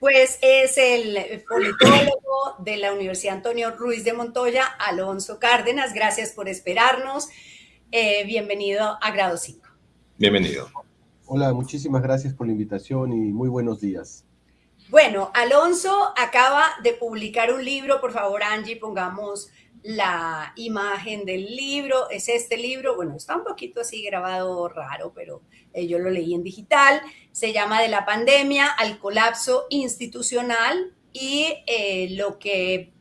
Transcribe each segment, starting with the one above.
pues es el politólogo de la Universidad Antonio Ruiz de Montoya, Alonso Cárdenas. Gracias por esperarnos. Bienvenido a Grado 5. Bienvenido. Hola, muchísimas gracias por la invitación y muy buenos días. Bueno, Alonso acaba de publicar un libro. Por favor, Angie, pongamos la imagen del libro. Es este libro. Bueno, está un poquito así grabado raro, pero yo lo leí en digital. Se llama De la pandemia al colapso institucional y lo que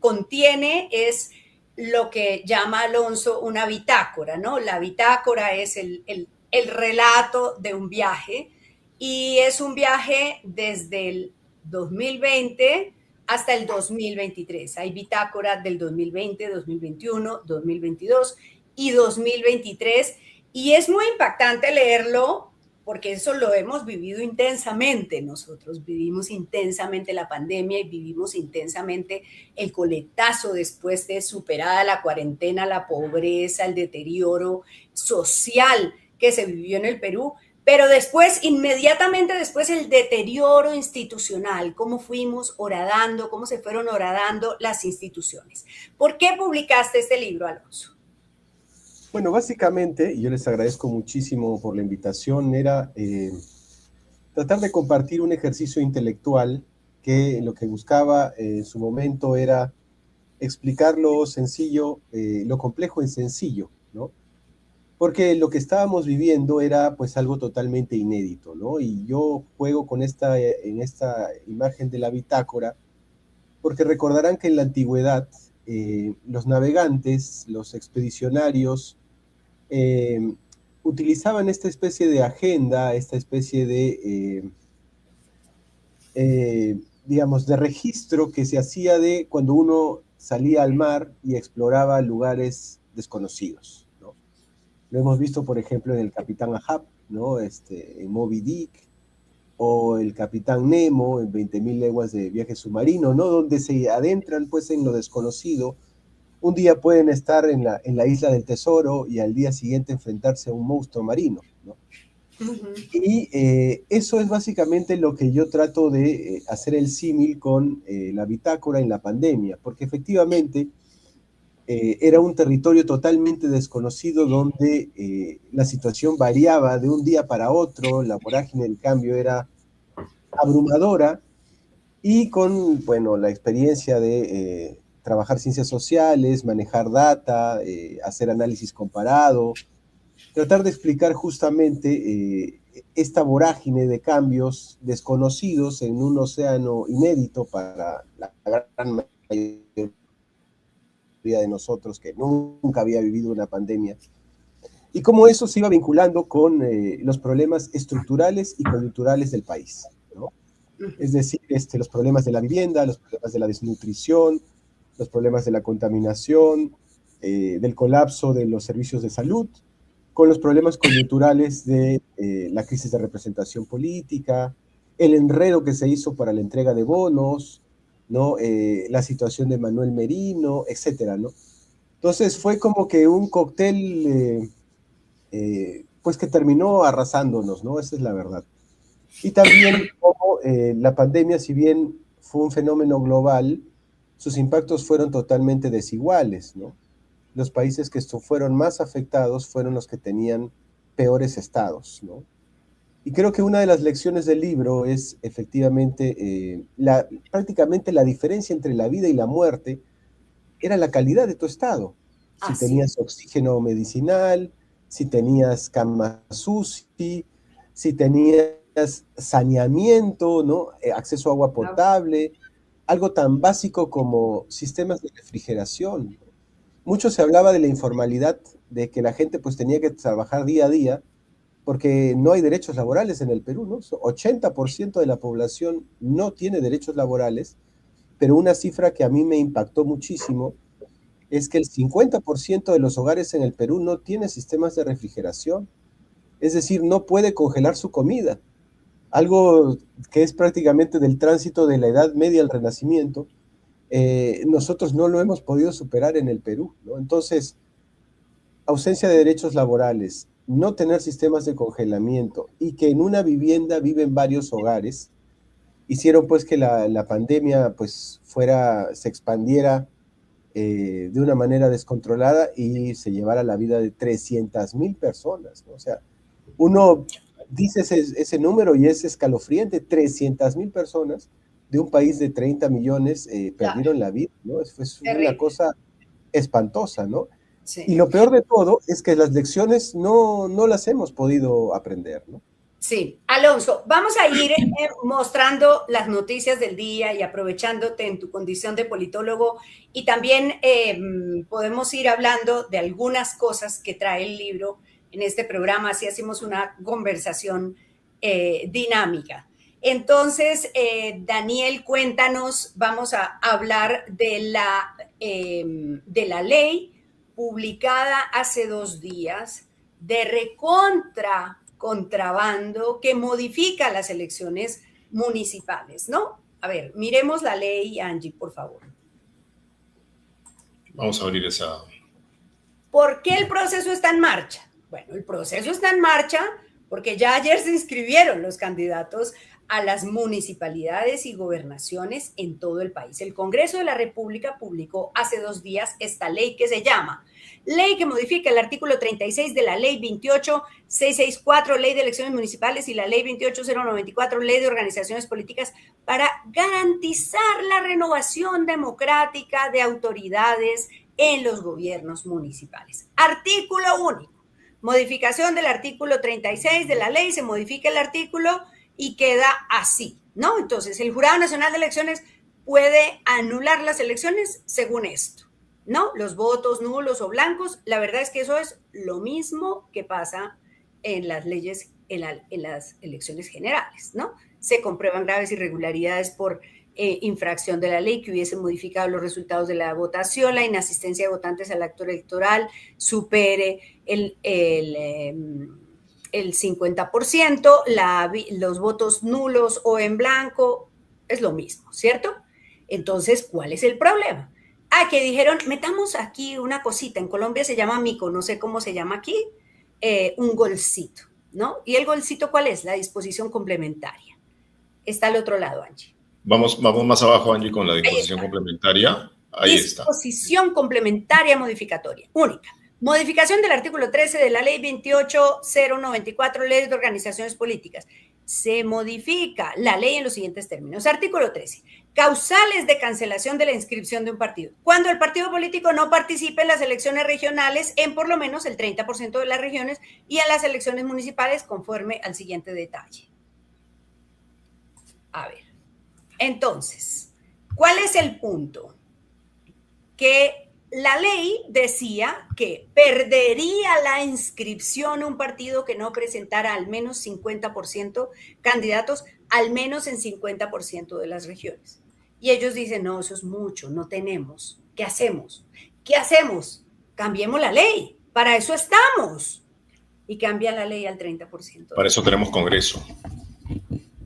contiene es lo que llama Alonso una bitácora, ¿no? La bitácora es el relato de un viaje. Y es un viaje desde el 2020 hasta el 2023. Hay bitácora del 2020, 2021, 2022 y 2023. Y es muy impactante leerlo porque eso lo hemos vivido intensamente. Nosotros vivimos intensamente la pandemia y vivimos intensamente el coletazo después de superada la cuarentena, la pobreza, el deterioro social que se vivió en el Perú. Pero después, inmediatamente después, el deterioro institucional, cómo fuimos horadando, cómo se fueron horadando las instituciones. ¿Por qué publicaste este libro, Alonso? Bueno, básicamente, y yo les agradezco muchísimo por la invitación, era tratar de compartir un ejercicio intelectual que lo que buscaba en su momento era explicar lo sencillo, lo complejo en sencillo, ¿no? Porque lo que estábamos viviendo era pues algo totalmente inédito, ¿no? Y yo juego con en esta imagen de la bitácora, porque recordarán que en la antigüedad los navegantes, los expedicionarios, utilizaban esta especie de agenda, esta especie de, digamos, de registro que se hacía de cuando uno salía al mar y exploraba lugares desconocidos. Lo hemos visto, por ejemplo, en el Capitán Ahab, ¿no? En Moby Dick, o el Capitán Nemo en 20.000 leguas de viaje submarino, ¿no? Donde se adentran, pues, en lo desconocido. Un día pueden estar en la isla del tesoro y al día siguiente enfrentarse a un monstruo marino, ¿no? Y eso es básicamente lo que yo trato de hacer el símil con la bitácora en la pandemia, porque efectivamente era un territorio totalmente desconocido donde la situación variaba de un día para otro, la vorágine del cambio era abrumadora y con, bueno, la experiencia de trabajar ciencias sociales, manejar data, hacer análisis comparado, tratar de explicar justamente esta vorágine de cambios desconocidos en un océano inédito para la gran mayoría de nosotros que nunca había vivido una pandemia, y cómo eso se iba vinculando con los problemas estructurales y coyunturales del país, ¿no? Es decir, los problemas de la vivienda, los problemas de la desnutrición, los problemas de la contaminación, del colapso de los servicios de salud, con los problemas coyunturales de la crisis de representación política, el enredo que se hizo para la entrega de bonos, ¿no? La situación de Manuel Merino, etcétera, ¿no? Entonces fue como que un cóctel pues que terminó arrasándonos, ¿no? Esa es la verdad. Y también como la pandemia, si bien fue un fenómeno global, sus impactos fueron totalmente desiguales, ¿no? Los países que fueron más afectados fueron los que tenían peores estados, ¿no? Y creo que una de las lecciones del libro es efectivamente prácticamente la diferencia entre la vida y la muerte era la calidad de tu estado. Si tenías oxígeno medicinal, si tenías cama UCI, si tenías saneamiento, ¿no? Acceso a agua potable, algo tan básico como sistemas de refrigeración. Mucho se hablaba de la informalidad, de que la gente pues tenía que trabajar día a día, porque no hay derechos laborales en el Perú, ¿no? 80% de la población no tiene derechos laborales, pero una cifra que a mí me impactó muchísimo es que el 50% de los hogares en el Perú no tiene sistemas de refrigeración, es decir, no puede congelar su comida, algo que es prácticamente del tránsito de la Edad Media al Renacimiento. Nosotros no lo hemos podido superar en el Perú, ¿no? Entonces, ausencia de derechos laborales, no tener sistemas de congelamiento y que en una vivienda viven varios hogares, hicieron pues que la pandemia pues se expandiera de una manera descontrolada y se llevara la vida de 300,000 personas, ¿no? O sea, uno dice ese número y es escalofriante. 300,000 personas de un país de 30 millones perdieron la vida, ¿no? Es una cosa espantosa, ¿no? Sí. Y lo peor de todo es que las lecciones no las hemos podido aprender, ¿no? Sí, Alonso, vamos a ir mostrando las noticias del día y aprovechándote en tu condición de politólogo, y también podemos ir hablando de algunas cosas que trae el libro en este programa, así hacemos una conversación dinámica. Entonces, Daniel, cuéntanos, vamos a hablar de la ley publicada hace 2 días de contrabando que modifica las elecciones municipales, ¿no? A ver, miremos la ley, Angie, por favor. Vamos a abrir esa. ¿Por qué el proceso está en marcha? Bueno, el proceso está en marcha porque ya ayer se inscribieron los candidatos a las municipalidades y gobernaciones en todo el país. El Congreso de la República publicó hace 2 días esta ley que se llama Ley que modifica el artículo 36 de la Ley 28664, Ley de Elecciones Municipales, y la Ley 28094, Ley de Organizaciones Políticas, para garantizar la renovación democrática de autoridades en los gobiernos municipales. Artículo único. Modificación del artículo 36 de la ley, se modifica el artículo y queda así, ¿no? Entonces, el Jurado Nacional de Elecciones puede anular las elecciones según esto, ¿no? Los votos nulos o blancos, la verdad es que eso es lo mismo que pasa en las leyes, en las elecciones generales, ¿no? Se comprueban graves irregularidades por infracción de la ley que hubiese modificado los resultados de la votación, la inasistencia de votantes al acto electoral supere el 50%, los votos nulos o en blanco, es lo mismo, ¿cierto? Entonces, ¿cuál es el problema? Que dijeron, metamos aquí una cosita, en Colombia se llama mico, no sé cómo se llama aquí, un golcito, ¿no? ¿Y el golcito cuál es? La disposición complementaria. Está al otro lado, Angie. Vamos más abajo, Angie, con la disposición complementaria. Ahí está. Disposición complementaria modificatoria, única. Modificación del artículo 13 de la Ley 28094, Ley de Organizaciones Políticas. Se modifica la ley en los siguientes términos. Artículo 13. Causales de cancelación de la inscripción de un partido. Cuando el partido político no participe en las elecciones regionales en por lo menos el 30% de las regiones y en las elecciones municipales conforme al siguiente detalle. A ver. Entonces, ¿cuál es el punto? Que la ley decía que perdería la inscripción un partido que no presentara al menos 50% candidatos, al menos en 50% de las regiones. Y ellos dicen, no, eso es mucho, no tenemos. ¿Qué hacemos? ¿Qué hacemos? Cambiemos la ley, para eso estamos. Y cambian la ley al 30%. Para eso tenemos Congreso.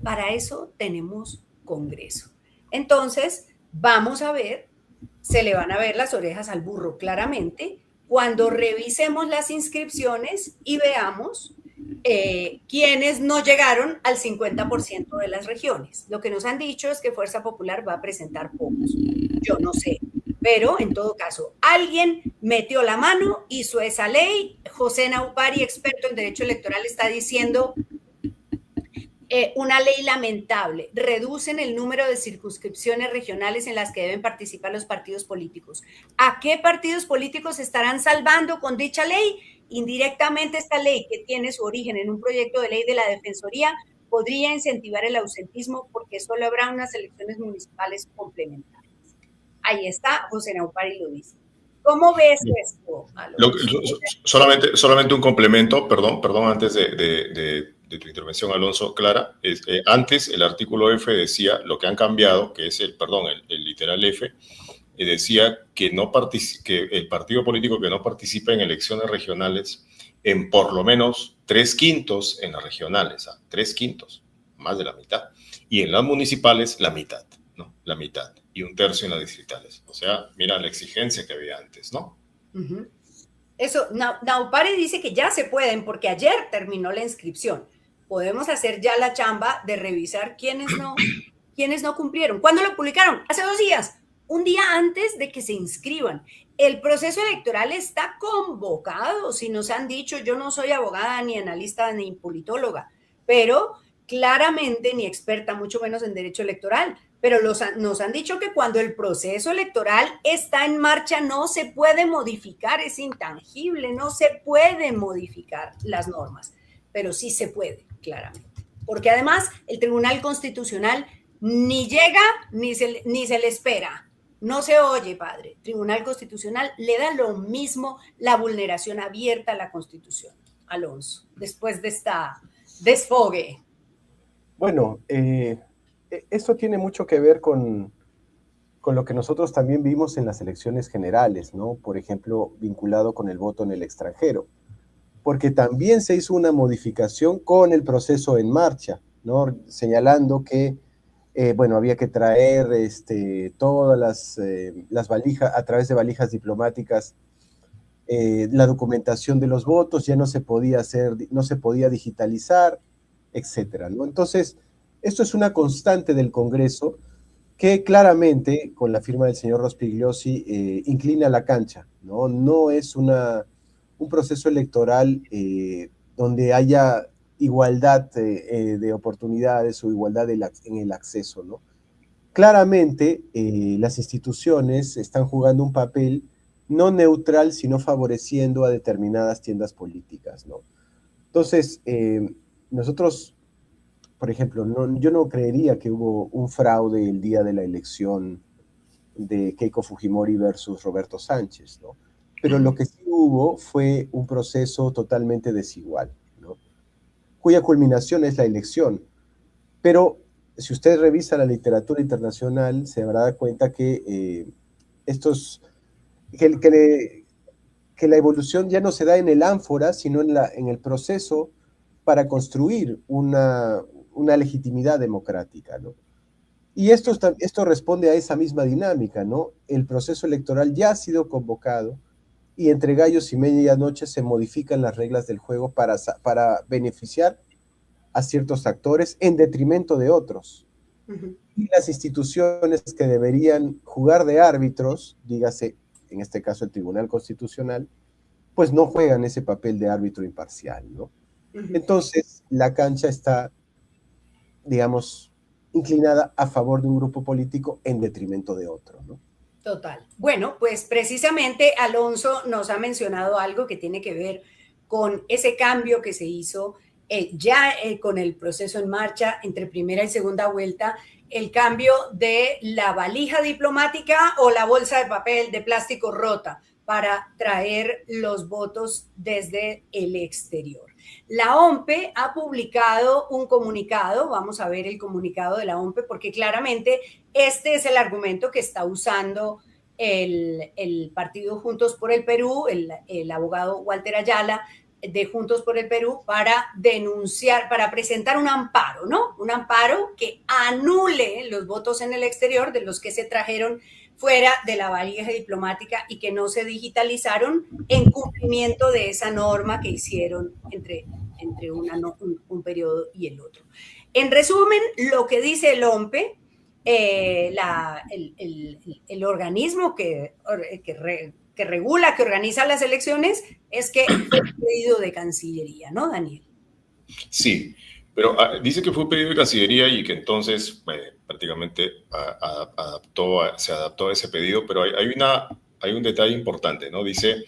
Para eso tenemos Congreso. Entonces, vamos a ver, se le van a ver las orejas al burro claramente cuando revisemos las inscripciones y veamos quiénes no llegaron al 50% de las regiones. Lo que nos han dicho es que Fuerza Popular va a presentar pocos. Yo no sé, pero en todo caso, alguien metió la mano, hizo esa ley. José Naupari, experto en derecho electoral, está diciendo una ley lamentable. Reducen el número de circunscripciones regionales en las que deben participar los partidos políticos. ¿A qué partidos políticos estarán salvando con dicha ley? Indirectamente, esta ley, que tiene su origen en un proyecto de ley de la Defensoría, podría incentivar el ausentismo porque solo habrá unas elecciones municipales complementarias. Ahí está, José Naupari lo dice. ¿Cómo ves esto? Solamente un complemento, perdón, antes de tu intervención, Alonso, Clara. Antes el artículo F decía lo que han cambiado, que es el literal F, decía que el partido político que no participa en elecciones regionales en por lo menos 3/5 en las regionales, 3/5, más de la mitad, y en las municipales la mitad, ¿no? La mitad, y 1/3 en las distritales. O sea, mira la exigencia que había antes, ¿no? Uh-huh. Eso, Naupari dice que ya se pueden porque ayer terminó la inscripción. Podemos hacer ya la chamba de revisar quiénes ¿Quiénes no cumplieron? ¿Cuándo lo publicaron? Hace 2 días, un día antes de que se inscriban. El proceso electoral está convocado. Si nos han dicho, yo no soy abogada, ni analista, ni politóloga, pero claramente ni experta, mucho menos en derecho electoral, pero nos han dicho que cuando el proceso electoral está en marcha no se puede modificar, es intangible, no se pueden modificar las normas, pero sí se puede, claramente. Porque además el Tribunal Constitucional ni llega ni se le espera. No se oye, padre. Tribunal Constitucional le da lo mismo la vulneración abierta a la Constitución. Alonso, después de esta desfogue. Bueno, esto tiene mucho que ver con lo que nosotros también vimos en las elecciones generales, ¿no? Por ejemplo, vinculado con el voto en el extranjero, porque también se hizo una modificación con el proceso en marcha, ¿no? Señalando que, bueno, había que traer todas las valijas, a través de valijas diplomáticas, la documentación de los votos, ya no se podía hacer, no se podía digitalizar, etcétera, ¿no? Entonces, esto es una constante del Congreso que claramente, con la firma del señor Rospigliosi, inclina la cancha, ¿no? No es un proceso electoral donde haya igualdad de oportunidades o igualdad en el acceso, ¿no? Claramente, las instituciones están jugando un papel no neutral, sino favoreciendo a determinadas tiendas políticas, ¿no? Entonces, nosotros, por ejemplo, yo no creería que hubo un fraude el día de la elección de Keiko Fujimori versus Roberto Sánchez, ¿no? Pero lo que sí hubo fue un proceso totalmente desigual, ¿no? Cuya culminación es la elección. Pero si usted revisa la literatura internacional, se dará cuenta que que la evolución ya no se da en el ánfora, sino en el proceso para construir una legitimidad democrática, ¿no? Y esto responde a esa misma dinámica, ¿no? El proceso electoral ya ha sido convocado y entre gallos y medianoche se modifican las reglas del juego para beneficiar a ciertos actores en detrimento de otros. Uh-huh. Y las instituciones que deberían jugar de árbitros, dígase, en este caso el Tribunal Constitucional, pues no juegan ese papel de árbitro imparcial, ¿no? Uh-huh. Entonces, la cancha está, digamos, inclinada a favor de un grupo político en detrimento de otro, ¿no? Total. Bueno, pues precisamente Alonso nos ha mencionado algo que tiene que ver con ese cambio que se hizo con el proceso en marcha entre primera y segunda vuelta, el cambio de la valija diplomática o la bolsa de papel de plástico rota para traer los votos desde el exterior. La OMPE ha publicado un comunicado, vamos a ver el comunicado de la OMPE, porque claramente este es el argumento que está usando el partido Juntos por el Perú, el abogado Walter Ayala, de Juntos por el Perú, para denunciar, para presentar un amparo, ¿no? Un amparo que anule los votos en el exterior de los que se trajeron fuera de la valija diplomática y que no se digitalizaron en cumplimiento de esa norma que hicieron entre un periodo y el otro. En resumen, lo que dice el OMPE, el organismo que regula, que organiza las elecciones, es que fue pedido de Cancillería, ¿no, Daniel? Sí, pero dice que fue pedido de Cancillería y que entonces prácticamente se adaptó a ese pedido, pero hay un detalle importante, ¿no? Dice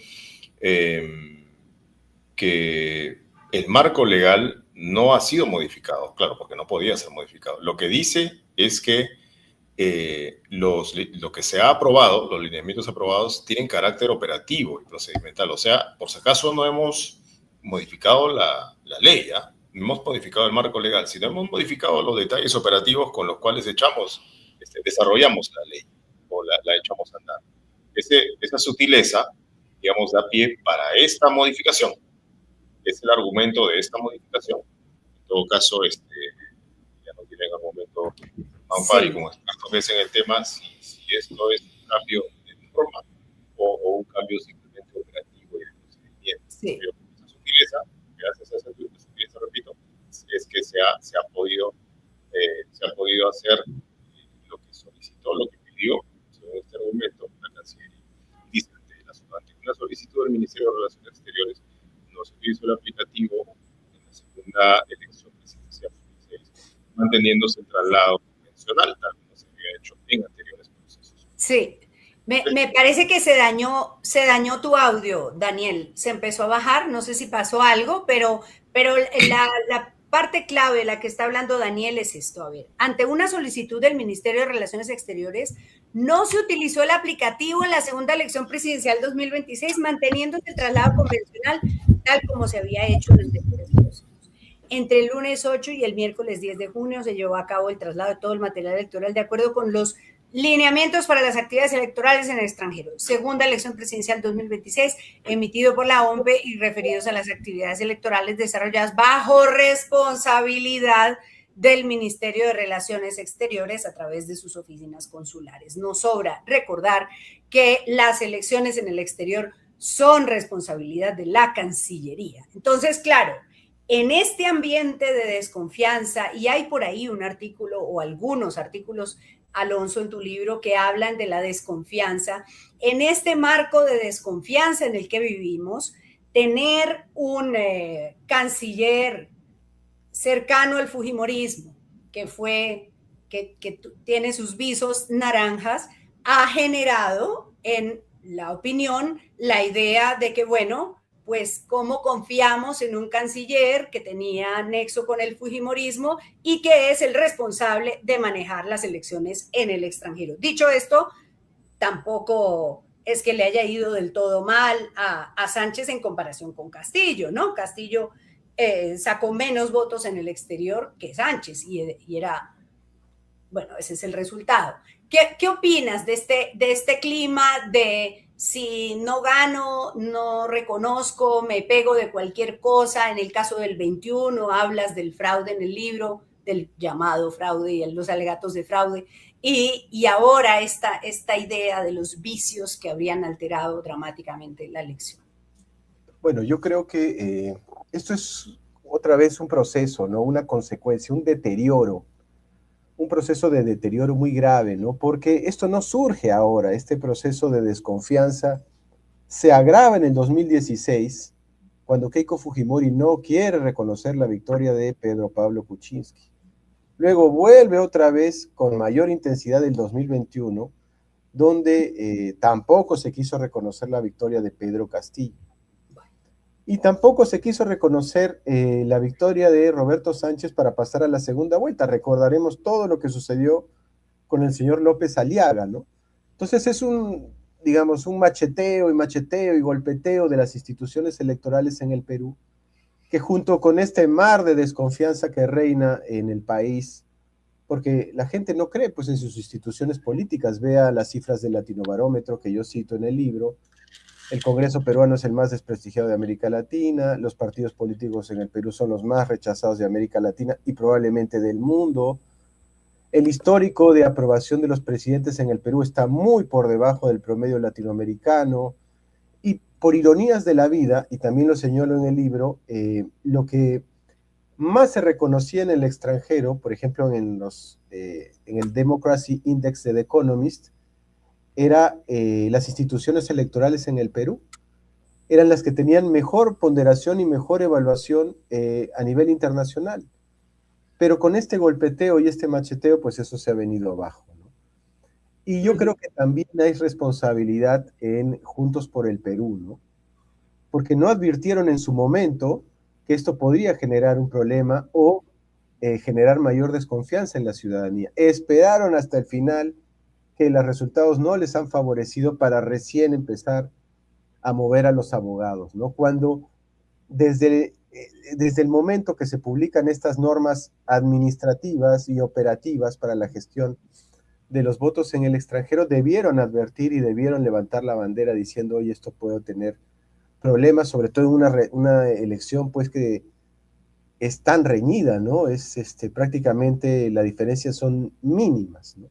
que el marco legal no ha sido modificado, claro, porque no podía ser modificado. Lo que dice es que lo que se ha aprobado, los lineamientos aprobados, tienen carácter operativo y procedimental. O sea, por si acaso no hemos modificado la ley, ¿ya? No hemos modificado el marco legal, sino hemos modificado los detalles operativos con los cuales desarrollamos la ley o la echamos a andar. Esa sutileza, digamos, da pie para esta modificación. Es el argumento de esta modificación. En todo caso, ya no tienen argumento Amparo, sí, como expertos en el tema, si esto es un cambio de norma o un cambio simplemente operativo y de procedimiento. Sí. Esa sutileza, gracias a esa sutileza, repito, es que se ha podido hacer Ministerio de Relaciones Exteriores no se utilizó el aplicativo en la segunda elección presidencial, manteniéndose el traslado convencional, tal como se había hecho en anteriores procesos. Sí, me parece que se dañó tu audio, Daniel. Se empezó a bajar, no sé si pasó algo, pero la parte clave, la que está hablando Daniel, es esto. A ver, ante una solicitud del Ministerio de Relaciones Exteriores, no se utilizó el aplicativo en la segunda elección presidencial 2026, manteniéndose el traslado convencional tal como se había hecho en anteriores procesos. Entre el lunes 8 y el miércoles 10 de junio se llevó a cabo el traslado de todo el material electoral de acuerdo con los lineamientos para las actividades electorales en el extranjero. Segunda elección presidencial 2026, emitido por la OMPE y referidos a las actividades electorales desarrolladas bajo responsabilidad del Ministerio de Relaciones Exteriores a través de sus oficinas consulares. No sobra recordar que las elecciones en el exterior son responsabilidad de la Cancillería. Entonces, claro, en este ambiente de desconfianza, y hay por ahí un artículo o algunos artículos, Alonso, en tu libro, que hablan de la desconfianza, en este marco de desconfianza en el que vivimos, tener un canciller cercano al fujimorismo, que tiene sus visos naranjas, ha generado en la opinión la idea de que, bueno, pues cómo confiamos en un canciller que tenía nexo con el fujimorismo y que es el responsable de manejar las elecciones en el extranjero. Dicho esto, tampoco es que le haya ido del todo mal a Sánchez en comparación con Castillo, ¿no? Castillo sacó menos votos en el exterior que Sánchez y era, bueno, ese es el resultado. ¿Qué opinas de este clima de si no gano, no reconozco, me pego de cualquier cosa? En el caso del 21 hablas del fraude en el libro, del llamado fraude y los alegatos de fraude, y ahora esta idea de los vicios que habrían alterado dramáticamente la elección. Bueno, yo creo que esto es otra vez un proceso, ¿no? Una consecuencia, un deterioro, un proceso de deterioro muy grave, ¿no? Porque esto no surge ahora, este proceso de desconfianza se agrava en el 2016, cuando Keiko Fujimori no quiere reconocer la victoria de Pedro Pablo Kuczynski. Luego vuelve otra vez con mayor intensidad el 2021, donde tampoco se quiso reconocer la victoria de Pedro Castillo. Y tampoco se quiso reconocer la victoria de Roberto Sánchez para pasar a la segunda vuelta. Recordaremos todo lo que sucedió con el señor López Aliaga, ¿no? Entonces es digamos, un macheteo y golpeteo de las instituciones electorales en el Perú, que junto con este mar de desconfianza que reina en el país, porque la gente no cree pues en sus instituciones políticas, vea las cifras del Latinobarómetro que yo cito en el libro. El Congreso peruano es el más desprestigiado de América Latina, los partidos políticos en el Perú son los más rechazados de América Latina y probablemente del mundo. El histórico de aprobación de los presidentes en el Perú está muy por debajo del promedio latinoamericano. Y por ironías de la vida, y también lo señalo en el libro, lo que más se reconocía en el extranjero, por ejemplo en el Democracy Index de The Economist, era las instituciones electorales en el Perú. Eran las que tenían mejor ponderación y mejor evaluación a nivel internacional. Pero con este golpeteo y este macheteo, pues eso se ha venido abajo, ¿no? Y yo creo que también hay responsabilidad en Juntos por el Perú, ¿no? Porque no advirtieron en su momento que esto podría generar un problema o generar mayor desconfianza en la ciudadanía. Esperaron hasta el final que los resultados no les han favorecido para recién empezar a mover a los abogados, ¿no? Cuando desde el momento que se publican estas normas administrativas y operativas para la gestión de los votos en el extranjero, debieron advertir y debieron levantar la bandera diciendo, oye, esto puede tener problemas, sobre todo en una elección pues que es tan reñida, ¿no? Prácticamente las diferencias son mínimas, ¿no?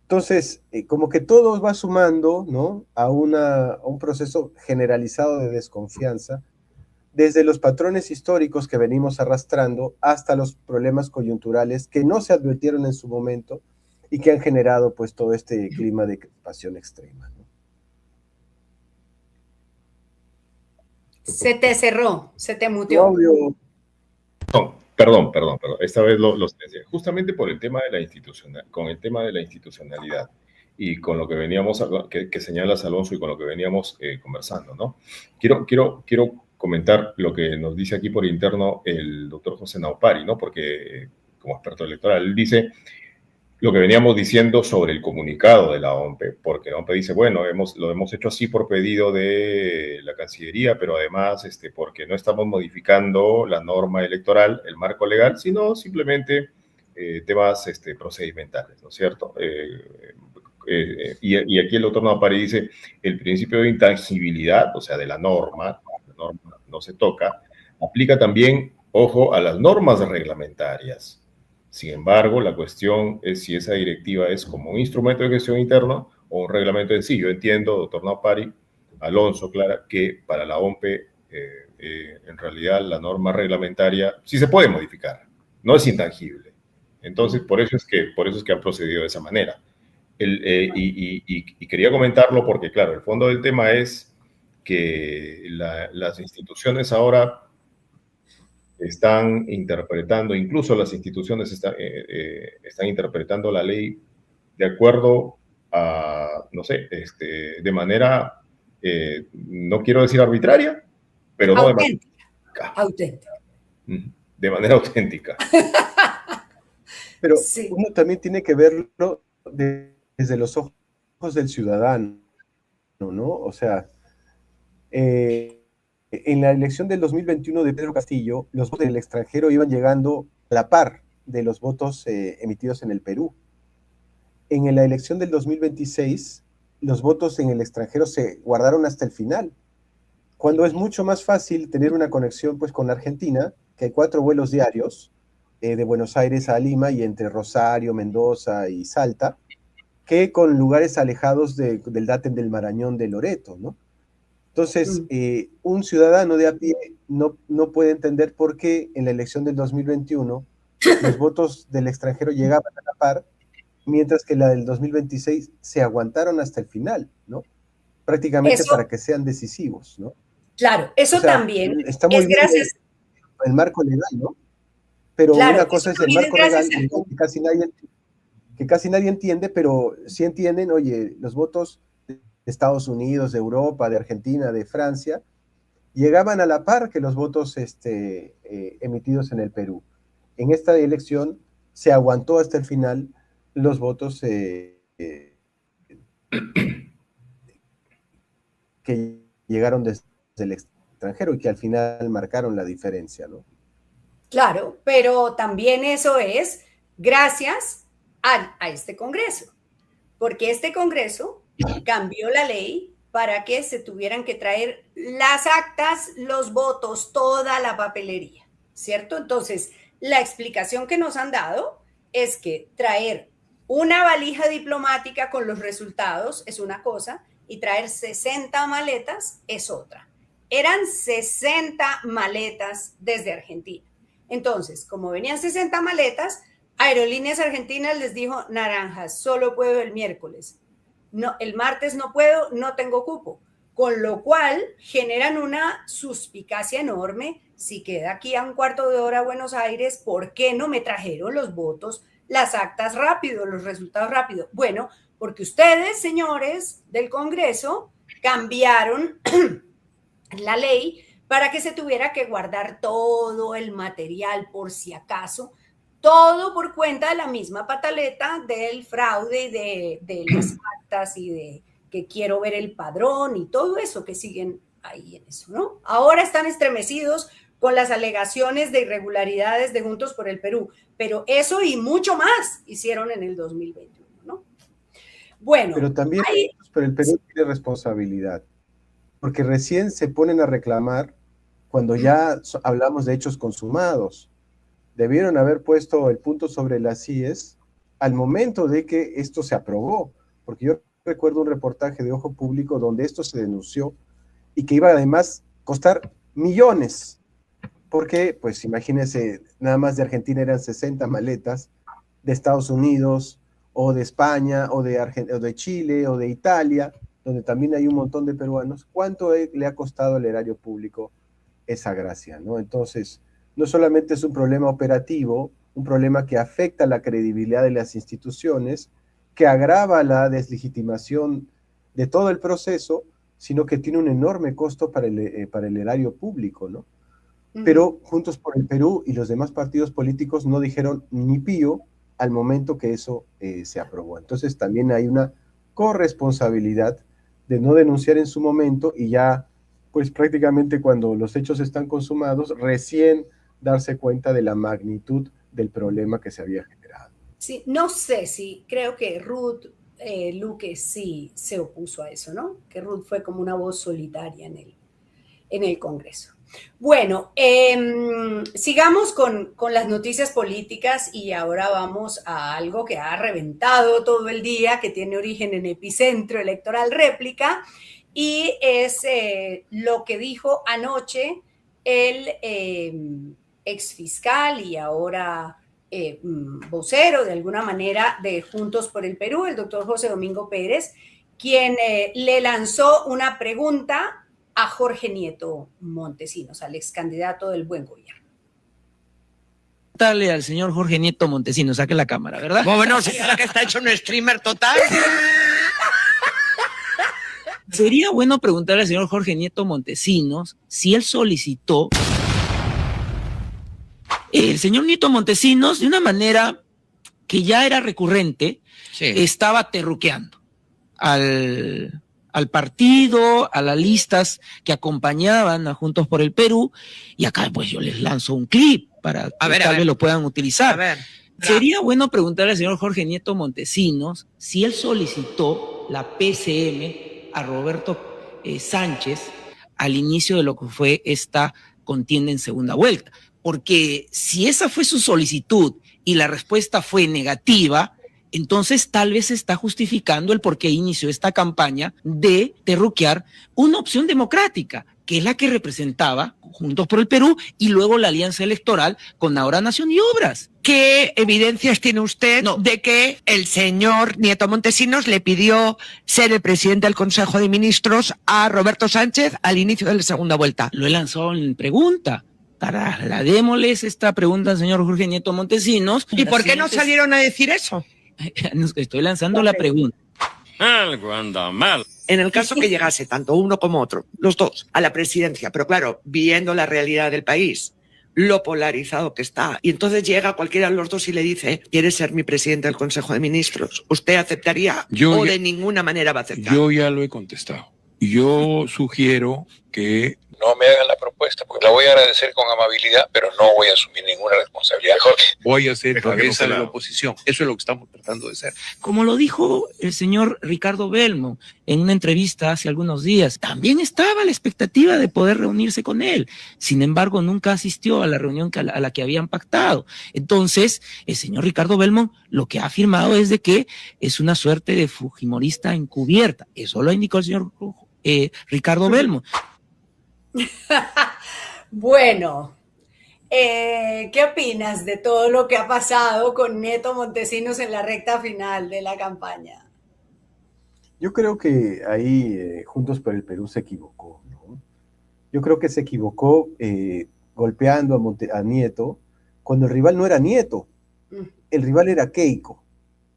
Entonces, como que todo va sumando, ¿no? a un proceso generalizado de desconfianza, desde los patrones históricos que venimos arrastrando hasta los problemas coyunturales que no se advirtieron en su momento y que han generado pues todo este clima de crispación extrema, ¿no? Se te cerró, se te Tu muteó. audio. No, perdón. Esta vez lo silencié. Justamente por el tema de con el tema de la institucionalidad y con lo que veníamos, que señalas, Alonso, y con lo que veníamos conversando, ¿no? Quiero comentar lo que nos dice aquí por interno el doctor José Naupari, ¿no? Porque como experto electoral, él dice lo que veníamos diciendo sobre el comunicado de la OMPE, porque la OMPE dice, bueno, lo hemos hecho así por pedido de la Cancillería, pero además porque no estamos modificando la norma electoral, el marco legal, sino simplemente temas procedimentales, ¿no es cierto? Y aquí el doctor Naupari dice, el principio de intangibilidad, o sea, de la norma no se toca, aplica también, ojo, a las normas reglamentarias. Sin embargo, la cuestión es si esa directiva es como un instrumento de gestión interno o un reglamento en sí. Yo entiendo, doctor Naupari, Alonso, Clara, que para la OMPE en realidad la norma reglamentaria sí se puede modificar, no es intangible. Entonces, por eso es que han procedido de esa manera. Y quería comentarlo porque, claro, el fondo del tema es que las instituciones ahora están interpretando, incluso las instituciones están interpretando la ley de acuerdo a, no sé, de manera, no quiero decir arbitraria, pero no Auténtica. De manera auténtica. Pero sí. Uno también tiene que verlo desde los ojos del ciudadano, ¿no? O sea, en la elección del 2021 de Pedro Castillo, los votos del extranjero iban llegando a la par de los votos emitidos en el Perú. En la elección del 2026, los votos en el extranjero se guardaron hasta el final, cuando es mucho más fácil tener una conexión pues, con Argentina, que hay 4 vuelos diarios, de Buenos Aires a Lima y entre Rosario, Mendoza y Salta, que con lugares alejados del Daten del Marañón de Loreto, ¿no? Entonces, un ciudadano de a pie no puede entender por qué en la elección del 2021 los votos del extranjero llegaban a la par, mientras que la del 2026 se aguantaron hasta el final, ¿no? Prácticamente para que sean decisivos, ¿no? Claro, eso también está muy bien gracias el marco legal, ¿no? Pero claro, una cosa es el marco legal que casi nadie entiende, pero sí entienden, oye, los votos de Estados Unidos, de Europa, de Argentina, de Francia, llegaban a la par que los votos emitidos en el Perú. En esta elección se aguantó hasta el final los votos que llegaron desde el extranjero y que al final marcaron la diferencia, ¿no? Claro, pero también eso es gracias a este Congreso, porque este Congreso cambió la ley para que se tuvieran que traer las actas, los votos, toda la papelería, ¿cierto? Entonces, la explicación que nos han dado es que traer una valija diplomática con los resultados es una cosa y traer 60 maletas es otra. Eran 60 maletas desde Argentina. Entonces, como venían 60 maletas, Aerolíneas Argentinas les dijo, naranjas, solo puedo el miércoles. No, el martes no puedo, no tengo cupo. Con lo cual generan una suspicacia enorme. Si queda aquí a un cuarto de hora a Buenos Aires, ¿por qué no me trajeron los votos, las actas rápido, los resultados rápido? Bueno, porque ustedes, señores del Congreso, cambiaron la ley para que se tuviera que guardar todo el material por si acaso, todo por cuenta de la misma pataleta del fraude y de las actas y de que quiero ver el padrón y todo eso que siguen ahí en eso, ¿no? Ahora están estremecidos con las alegaciones de irregularidades de Juntos por el Perú, pero eso y mucho más hicieron en el 2021, ¿no? Bueno. Pero también pero el Perú tiene responsabilidad, porque recién se ponen a reclamar cuando ya hablamos de hechos consumados. Debieron haber puesto el punto sobre las IES al momento de que esto se aprobó, porque yo recuerdo un reportaje de Ojo Público donde esto se denunció y que iba además a costar millones, porque, pues imagínense, nada más de Argentina eran 60 maletas, de Estados Unidos, o de España, o de Chile, o de Italia, donde también hay un montón de peruanos, ¿cuánto le ha costado al erario público esa gracia, ¿no? Entonces, no solamente es un problema operativo, un problema que afecta la credibilidad de las instituciones, que agrava la deslegitimación de todo el proceso, sino que tiene un enorme costo para el erario público, ¿no? Pero Juntos por el Perú y los demás partidos políticos no dijeron ni pío al momento que eso se aprobó. Entonces también hay una corresponsabilidad de no denunciar en su momento y ya, pues prácticamente cuando los hechos están consumados, recién darse cuenta de la magnitud del problema que se había generado. Sí, no sé si creo que Ruth Luque sí se opuso a eso, ¿no? Que Ruth fue como una voz solitaria en el Congreso. Bueno, sigamos con las noticias políticas y ahora vamos a algo que ha reventado todo el día, que tiene origen en Epicentro Electoral Réplica, y es lo que dijo anoche el exfiscal y ahora vocero, de alguna manera, de Juntos por el Perú, el doctor José Domingo Pérez, quien le lanzó una pregunta a Jorge Nieto Montesinos, al ex candidato del Buen Gobierno. Dale al señor Jorge Nieto Montesinos, saque la cámara, ¿verdad? Bueno, señora, que está hecho un streamer total. Sería bueno preguntarle al señor Jorge Nieto Montesinos si él solicitó. El señor Nieto Montesinos, de una manera que ya era recurrente, sí, estaba terruqueando al partido, a las listas que acompañaban a Juntos por el Perú, y acá pues yo les lanzo un clip para que tal vez lo puedan utilizar. Sería bueno preguntarle al señor Jorge Nieto Montesinos si él solicitó la PCM a Roberto Sánchez al inicio de lo que fue esta contienda en segunda vuelta, porque si esa fue su solicitud y la respuesta fue negativa, entonces tal vez está justificando el por qué inició esta campaña de terruquear una opción democrática, que es la que representaba Juntos por el Perú y luego la alianza electoral con Ahora Nación y Obras. ¿Qué evidencias tiene usted de que el señor Nieto Montesinos le pidió ser el presidente del Consejo de Ministros a Roberto Sánchez al inicio de la segunda vuelta? Lo he lanzado en pregunta. Trasladémosles esta pregunta al señor Jorge Nieto Montesinos. ¿Y por qué no salieron a decir eso? Estoy lanzando la pregunta. Algo anda mal. En el caso que llegase tanto uno como otro, los dos, a la presidencia, pero claro, viendo la realidad del país, lo polarizado que está, y entonces llega cualquiera de los dos y le dice, ¿quieres ser mi presidente del Consejo de Ministros? ¿Usted aceptaría o de ninguna manera va a aceptar? Yo ya lo he contestado. Yo sugiero que no me hagan la propuesta, porque la voy a agradecer con amabilidad, pero no voy a asumir ninguna responsabilidad. Voy a ser cabeza de la oposición. Eso es lo que estamos tratando de hacer. Como lo dijo el señor Ricardo Belmo en una entrevista hace algunos días, también estaba la expectativa de poder reunirse con él. Sin embargo, nunca asistió a la reunión a la que habían pactado. Entonces, el señor Ricardo Belmo lo que ha afirmado es de que es una suerte de fujimorista encubierta. Eso lo indicó el señor Ricardo Belmo. Bueno, ¿qué opinas de todo lo que ha pasado con Nieto Montesinos en la recta final de la campaña? Yo creo que ahí Juntos por el Perú se equivocó, ¿no? Yo creo que se equivocó golpeando a Nieto cuando el rival no era Nieto, el rival era Keiko,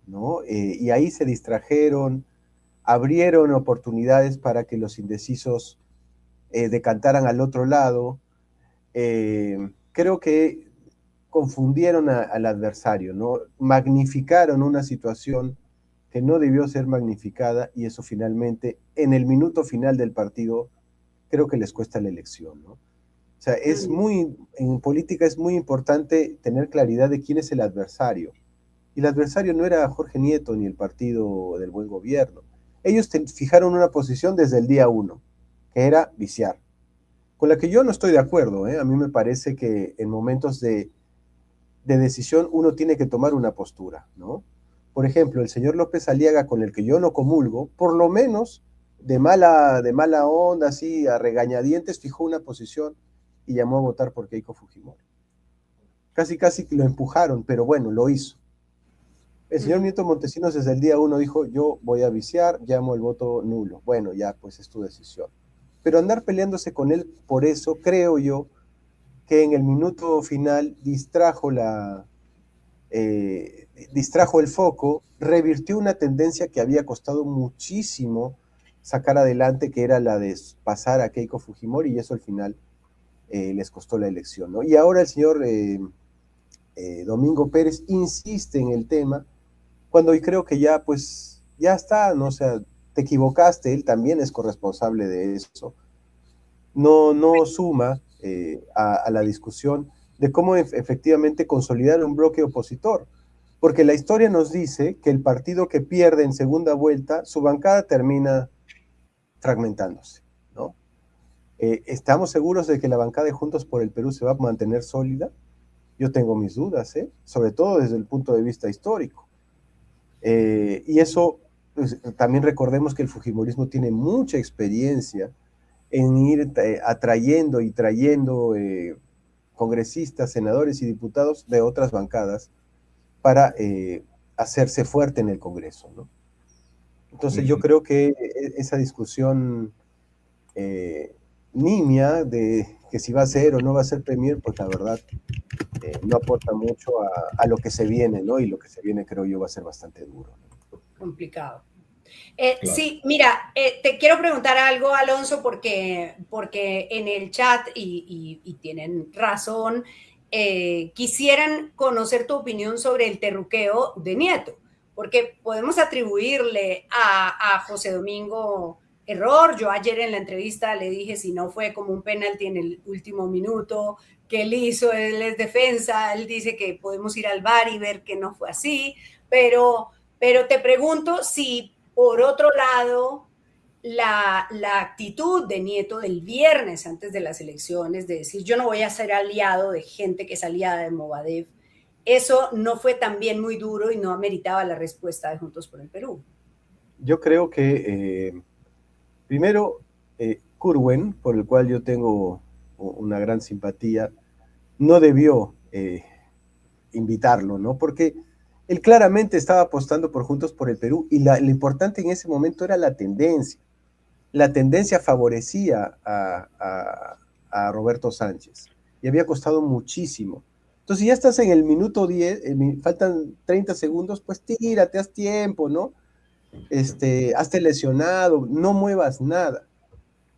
¿no? Y ahí se distrajeron, abrieron oportunidades para que los indecisos decantaran al otro lado. Creo que confundieron al adversario, ¿no? Magnificaron una situación que no debió ser magnificada y eso finalmente, en el minuto final del partido, creo que les cuesta la elección, ¿no? O sea, en política es muy importante tener claridad de quién es el adversario. Y el adversario no era Jorge Nieto ni el Partido del Buen Gobierno. Ellos fijaron una posición desde el día 1, que era viciar, con la que yo no estoy de acuerdo, ¿eh? A mí me parece que en momentos de decisión uno tiene que tomar una postura, ¿no? Por ejemplo, el señor López Aliaga, con el que yo no comulgo, por lo menos de mala onda, así a regañadientes, fijó una posición y llamó a votar por Keiko Fujimori. Casi lo empujaron, pero bueno, lo hizo. El señor Nieto Montesinos desde el día 1 dijo, yo voy a viciar, llamo el voto nulo. Bueno, ya, pues es tu decisión. Pero andar peleándose con él por eso, creo yo, que en el minuto final distrajo el foco, revirtió una tendencia que había costado muchísimo sacar adelante, que era la de pasar a Keiko Fujimori, y eso al final les costó la elección, ¿no? Y ahora el señor Domingo Pérez insiste en el tema, cuando yo creo que ya, pues, ya está, ¿no? O sea, te equivocaste, él también es corresponsable de eso. No suma a la discusión de cómo efectivamente consolidar un bloque opositor, porque la historia nos dice que el partido que pierde en segunda vuelta, su bancada termina fragmentándose, ¿no? ¿Estamos seguros de que la bancada de Juntos por el Perú se va a mantener sólida? Yo tengo mis dudas, sobre todo desde el punto de vista histórico. Y eso, pues, también recordemos que el fujimorismo tiene mucha experiencia en ir atrayendo y trayendo congresistas, senadores y diputados de otras bancadas para hacerse fuerte en el Congreso, ¿no? Entonces yo creo que esa discusión nimia de que si va a ser o no va a ser premier, pues la verdad no aporta mucho a lo que se viene, ¿no? Y lo que se viene, creo yo, va a ser bastante duro, ¿no? Complicado. Claro. Sí, mira, te quiero preguntar algo, Alonso, porque en el chat, y tienen razón, quisieran conocer tu opinión sobre el terruqueo de Nieto, porque podemos atribuirle a José Domingo error. Yo ayer en la entrevista le dije si no fue como un penalti en el último minuto que él hizo, él es defensa, él dice que podemos ir al VAR y ver que no fue así, pero te pregunto si por otro lado la actitud de Nieto del viernes antes de las elecciones de decir yo no voy a ser aliado de gente que es aliada de Movadef, eso no fue también muy duro y no ameritaba la respuesta de Juntos por el Perú. Yo creo que primero Curwen, por el cual yo tengo una gran simpatía, no debió invitarlo, ¿no? Porque él claramente estaba apostando por Juntos por el Perú y lo importante en ese momento era la tendencia. La tendencia favorecía a Roberto Sánchez y había costado muchísimo. Entonces, si ya estás en el minuto 10, faltan 30 segundos, pues tírate, haz tiempo, ¿no? Hazte lesionado, no muevas nada.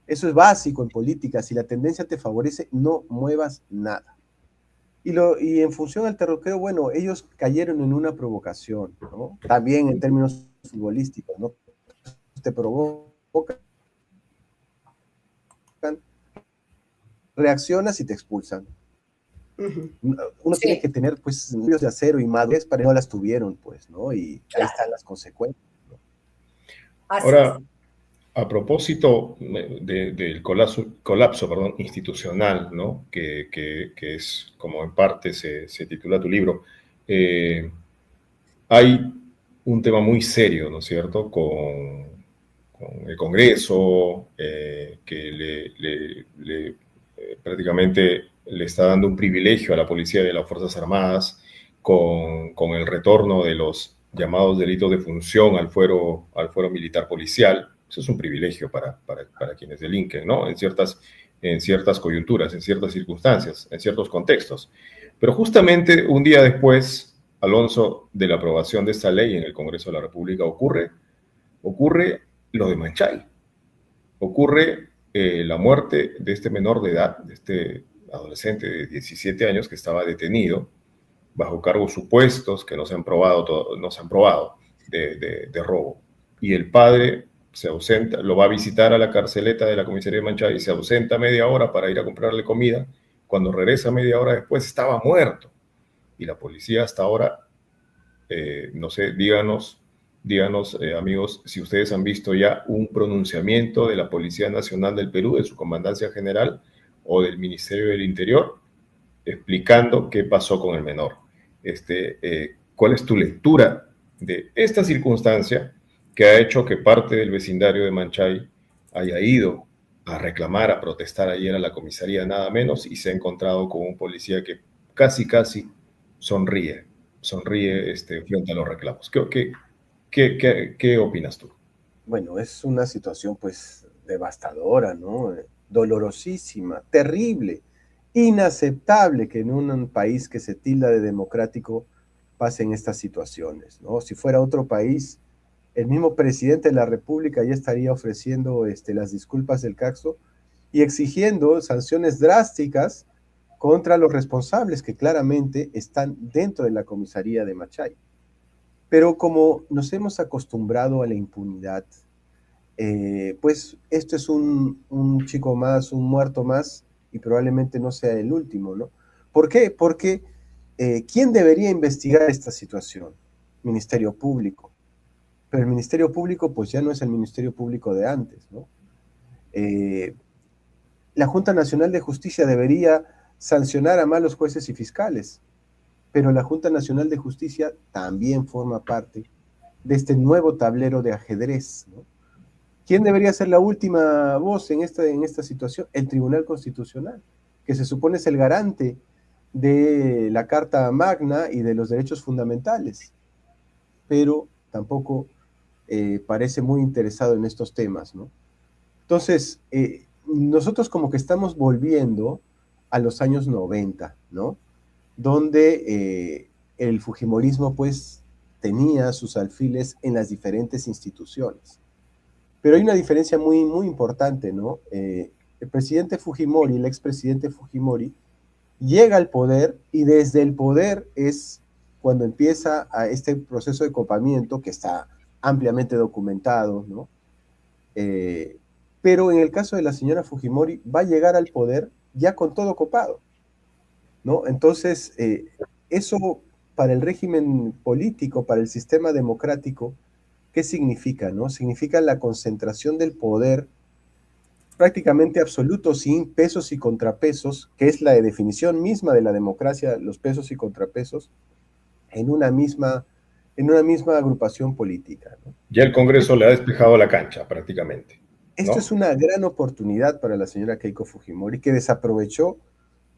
Eso es básico en política. Si la tendencia te favorece, no muevas nada. Y en función al terruqueo, bueno, ellos cayeron en una provocación, ¿no? También en términos futbolísticos, ¿no? Te provocan, reaccionas y te expulsan. Uno Sí. tiene que tener, pues, nervios de acero y madurez para que no las tuvieron, pues, ¿no? Y ahí están las consecuencias, ¿no? Ahora, a propósito del colapso institucional, ¿no? que es como en parte se titula tu libro, hay un tema muy serio, ¿no es cierto?, con el Congreso, que prácticamente le está dando un privilegio a la policía y a las Fuerzas Armadas con el retorno de los llamados delitos de función al fuero militar policial. Eso es un privilegio para quienes delinquen, ¿no? En ciertas coyunturas, en ciertas circunstancias, en ciertos contextos. Pero justamente un día después, Alonso, de la aprobación de esta ley en el Congreso de la República, ocurre lo de Manchay. Ocurre la muerte de este menor de edad, de este adolescente de 17 años que estaba detenido bajo cargos supuestos que no se han probado de robo. Y el padre se ausenta, lo va a visitar a la carceleta de la comisaría de Manchay y se ausenta media hora para ir a comprarle comida. Cuando regresa media hora después estaba muerto. Y la policía hasta ahora, no sé, díganos amigos, si ustedes han visto ya un pronunciamiento de la Policía Nacional del Perú, de su Comandancia General o del Ministerio del Interior, explicando qué pasó con el menor. ¿Cuál es tu lectura de esta circunstancia que ha hecho que parte del vecindario de Manchay haya ido a reclamar, a protestar ayer a la comisaría nada menos y se ha encontrado con un policía que casi sonríe sonríe frente a los reclamos. ¿Qué opinas tú? Bueno, es una situación pues devastadora, ¿no? Dolorosísima, terrible, inaceptable que en un país que se tilda de democrático pasen estas situaciones, ¿no? Si fuera otro país, el mismo presidente de la República ya estaría ofreciendo las disculpas del caso y exigiendo sanciones drásticas contra los responsables que claramente están dentro de la comisaría de Machay. Pero como nos hemos acostumbrado a la impunidad, pues esto es un chico más, un muerto más, y probablemente no sea el último, ¿no? ¿Por qué? Porque ¿quién debería investigar esta situación? Ministerio Público. Pero el Ministerio Público pues ya no es el Ministerio Público de antes, ¿no? La Junta Nacional de Justicia debería sancionar a malos jueces y fiscales, pero la Junta Nacional de Justicia también forma parte de este nuevo tablero de ajedrez, ¿no? ¿Quién debería ser la última voz en esta situación? El Tribunal Constitucional, que se supone es el garante de la Carta Magna y de los derechos fundamentales, pero tampoco parece muy interesado en estos temas, ¿no? Entonces, nosotros como que estamos volviendo a los años 90, ¿no? Donde el fujimorismo pues tenía sus alfiles en las diferentes instituciones. Pero hay una diferencia muy, muy importante, ¿no? El presidente Fujimori, el expresidente Fujimori, llega al poder y desde el poder es cuando empieza a este proceso de copamiento que está ampliamente documentado, ¿no? Pero en el caso de la señora Fujimori va a llegar al poder ya con todo copado, ¿no? Entonces, eso para el régimen político, para el sistema democrático, ¿qué significa, no? Significa la concentración del poder prácticamente absoluto, sin pesos y contrapesos, que es la definición misma de la democracia, los pesos y contrapesos, en una misma agrupación política, ¿no? Ya el Congreso le ha despejado la cancha prácticamente, ¿no? Esto es una gran oportunidad para la señora Keiko Fujimori, que desaprovechó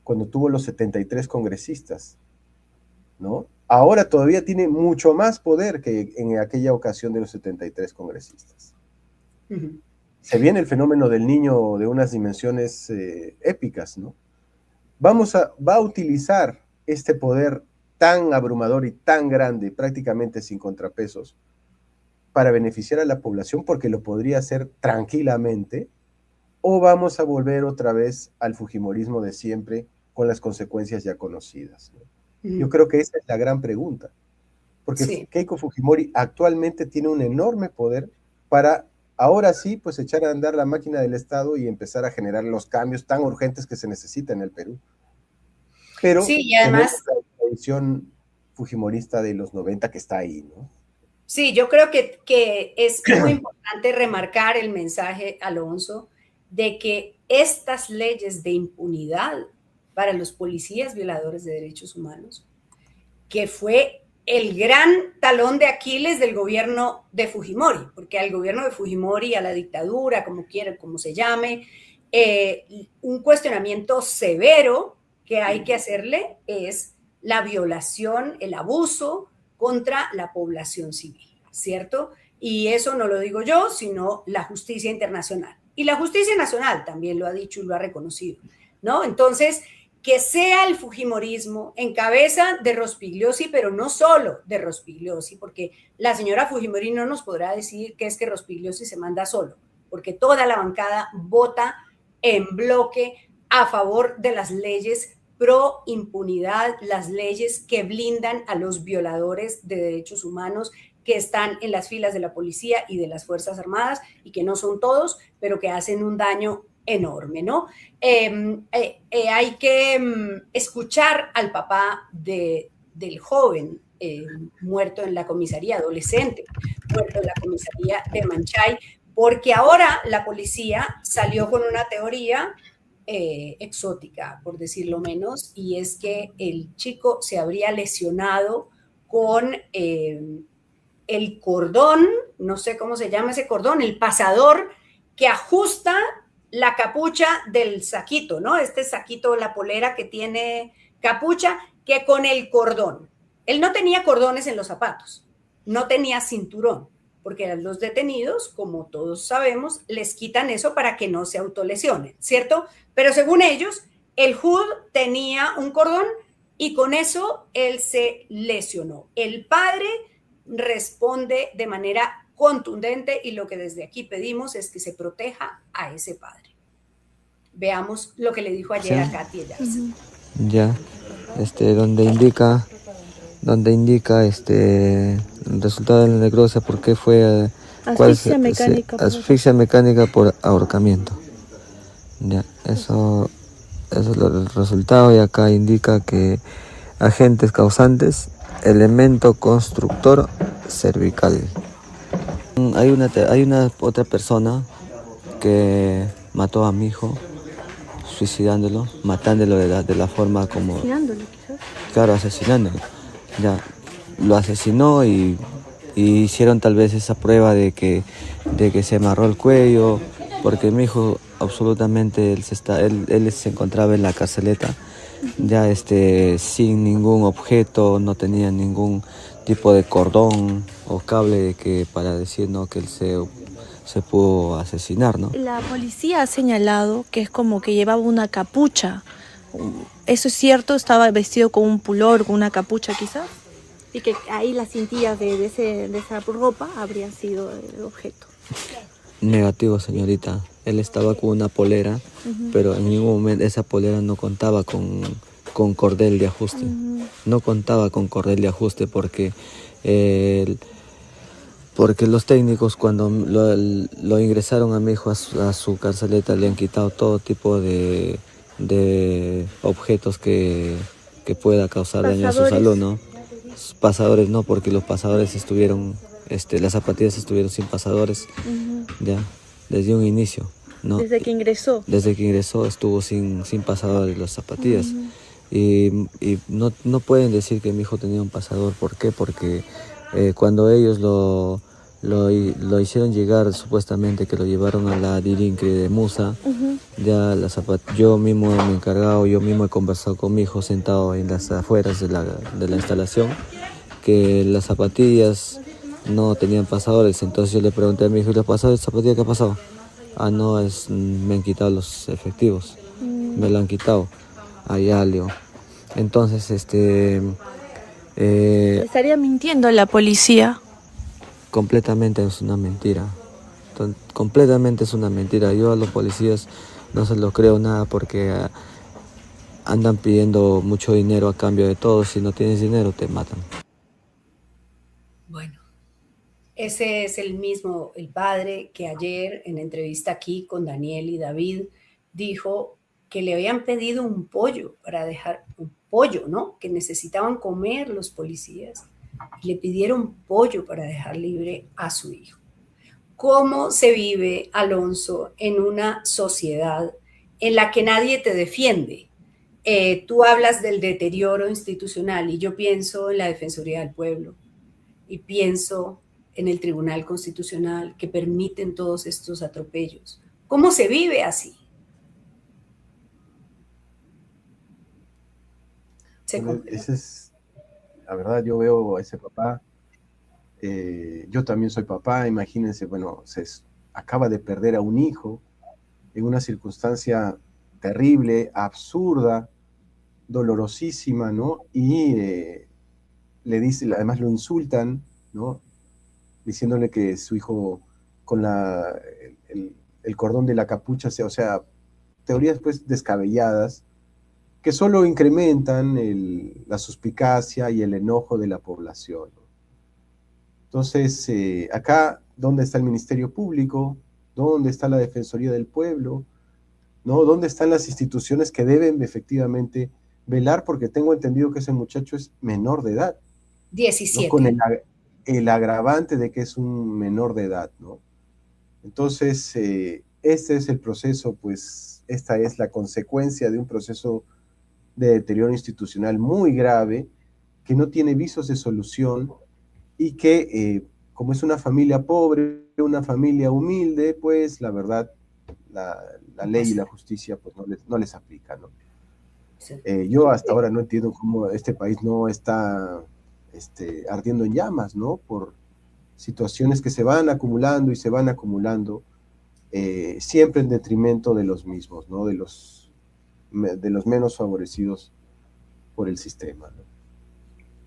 cuando tuvo los 73 congresistas, ¿no? Ahora todavía tiene mucho más poder que en aquella ocasión de los 73 congresistas. Se viene el fenómeno del niño de unas dimensiones épicas, ¿no? Va a utilizar este poder tan abrumador y tan grande, prácticamente sin contrapesos, para beneficiar a la población, porque lo podría hacer tranquilamente, o vamos a volver otra vez al fujimorismo de siempre con las consecuencias ya conocidas, ¿no? Yo creo que esa es la gran pregunta, porque sí, Keiko Fujimori actualmente tiene un enorme poder para ahora sí pues echar a andar la máquina del Estado y empezar a generar los cambios tan urgentes que se necesitan en el Perú. Pero sí, y además la tradición fujimorista de los 90 que está ahí, ¿no? Sí, yo creo que es muy importante remarcar el mensaje, Alonso, de que estas leyes de impunidad para los policías violadores de derechos humanos, que fue el gran talón de Aquiles del gobierno de Fujimori, porque al gobierno de Fujimori, a la dictadura, como quieran, como se llame, un cuestionamiento severo que hay que hacerle es la violación, el abuso contra la población civil, ¿cierto? Y eso no lo digo yo, sino la justicia internacional. Y la justicia nacional también lo ha dicho y lo ha reconocido, ¿no? Entonces, que sea el fujimorismo en cabeza de Rospigliosi, pero no solo de Rospigliosi, porque la señora Fujimori no nos podrá decir que es que Rospigliosi se manda solo, porque toda la bancada vota en bloque a favor de las leyes pro impunidad, las leyes que blindan a los violadores de derechos humanos que están en las filas de la policía y de las Fuerzas Armadas, y que no son todos, pero que hacen un daño enorme, ¿no? Hay que escuchar al papá del joven muerto en la comisaría, adolescente, muerto en la comisaría de Machay, porque ahora la policía salió con una teoría exótica, por decirlo menos, y es que el chico se habría lesionado con el cordón, no sé cómo se llama ese cordón, el pasador que ajusta la capucha del saquito, ¿no? Este saquito, la polera que tiene capucha, que con el cordón. Él no tenía cordones en los zapatos, no tenía cinturón, porque a los detenidos, como todos sabemos, les quitan eso para que no se autolesionen, ¿cierto? Pero según ellos, el hood tenía un cordón y con eso él se lesionó. El padre responde de manera contundente y lo que desde aquí pedimos es que se proteja a ese padre. Veamos lo que le dijo ayer a Katy Eyarza. Ya, donde indica el resultado de la necropsia, por qué fue asfixia mecánica por ahorcamiento. Ya, eso es el resultado, y acá indica que agentes causantes, elemento constructor cervical. Hay una otra persona que mató a mi hijo, suicidándolo, matándolo de la forma como... Asesinándolo, quizás. Claro, asesinándolo. Ya, lo asesinó y hicieron tal vez esa prueba de que se amarró el cuello, porque mi hijo absolutamente, él se encontraba en la carceleta, ya sin ningún objeto, no tenía ningún tipo de cordón o cable para decir, ¿no?, que él se pudo asesinar, ¿no? La policía ha señalado que es como que llevaba una capucha. ¿Eso es cierto? ¿Estaba vestido con un pulor, con una capucha quizás? Y que ahí las cintillas de esa ropa habrían sido el objeto. Negativo, señorita. Él estaba con una polera, pero en ningún momento esa polera no contaba con cordel de ajuste. No contaba con cordel de ajuste porque los técnicos, cuando lo ingresaron a mi hijo a su carceleta, le han quitado todo tipo de objetos que pueda causar daño a su salud, ¿no? Pasadores no, porque los pasadores estuvieron, las zapatillas estuvieron sin pasadores, ya, desde un inicio, ¿no? Desde que ingresó. Desde que ingresó estuvo sin pasadores las zapatillas. Y no pueden decir que mi hijo tenía un pasador. ¿Por qué? Porque cuando ellos lo hicieron llegar, supuestamente que lo llevaron a la Dirincre de Musa, ya yo mismo me he encargado, yo mismo he conversado con mi hijo sentado en las afueras de la instalación, que las zapatillas no tenían pasadores. Entonces yo le pregunté a mi hijo, ¿y los pasadores de zapatillas qué ha pasado? Ah, no, me han quitado los efectivos, me lo han quitado. Allá, Leo. Entonces, ¿estaría mintiendo la policía? Completamente es una mentira. Completamente es una mentira. Yo a los policías no se lo creo nada, porque andan pidiendo mucho dinero a cambio de todo. Si no tienes dinero, te matan. Bueno, ese es el padre que ayer en entrevista aquí con Daniel y David dijo que le habían pedido un pollo para dejar, un pollo, ¿no?, que necesitaban comer los policías. Le pidieron pollo para dejar libre a su hijo. ¿Cómo se vive, Alonso, en una sociedad en la que nadie te defiende? Tú hablas del deterioro institucional y yo pienso en la Defensoría del Pueblo y pienso en el Tribunal Constitucional, que permiten todos estos atropellos. ¿Cómo se vive así? Esa es la verdad. Yo veo a ese papá, yo también soy papá, imagínense, bueno, acaba de perder a un hijo en una circunstancia terrible, absurda, dolorosísima, ¿no? Y le dice, además lo insultan, ¿no?, diciéndole que su hijo con el cordón de la capucha, o sea, teorías pues descabelladas, que solo incrementan la suspicacia y el enojo de la población, ¿no? Entonces, acá, ¿dónde está el Ministerio Público? ¿Dónde está la Defensoría del Pueblo? ¿No? ¿Dónde están las instituciones que deben efectivamente velar? Porque tengo entendido que ese muchacho es menor de edad. 17. ¿No? Con el agravante de que es un menor de edad, ¿no? Entonces, este es el proceso, pues, esta es la consecuencia de un proceso de deterioro institucional muy grave, que no tiene visos de solución, y que, como es una familia pobre, una familia humilde, pues la verdad, la ley y la justicia pues no les aplica, ¿no? Yo hasta ahora no entiendo cómo este país no está ardiendo en llamas, ¿no? Por situaciones que se van acumulando y se van acumulando, siempre en detrimento de los mismos, ¿no? De los menos favorecidos por el sistema, ¿no?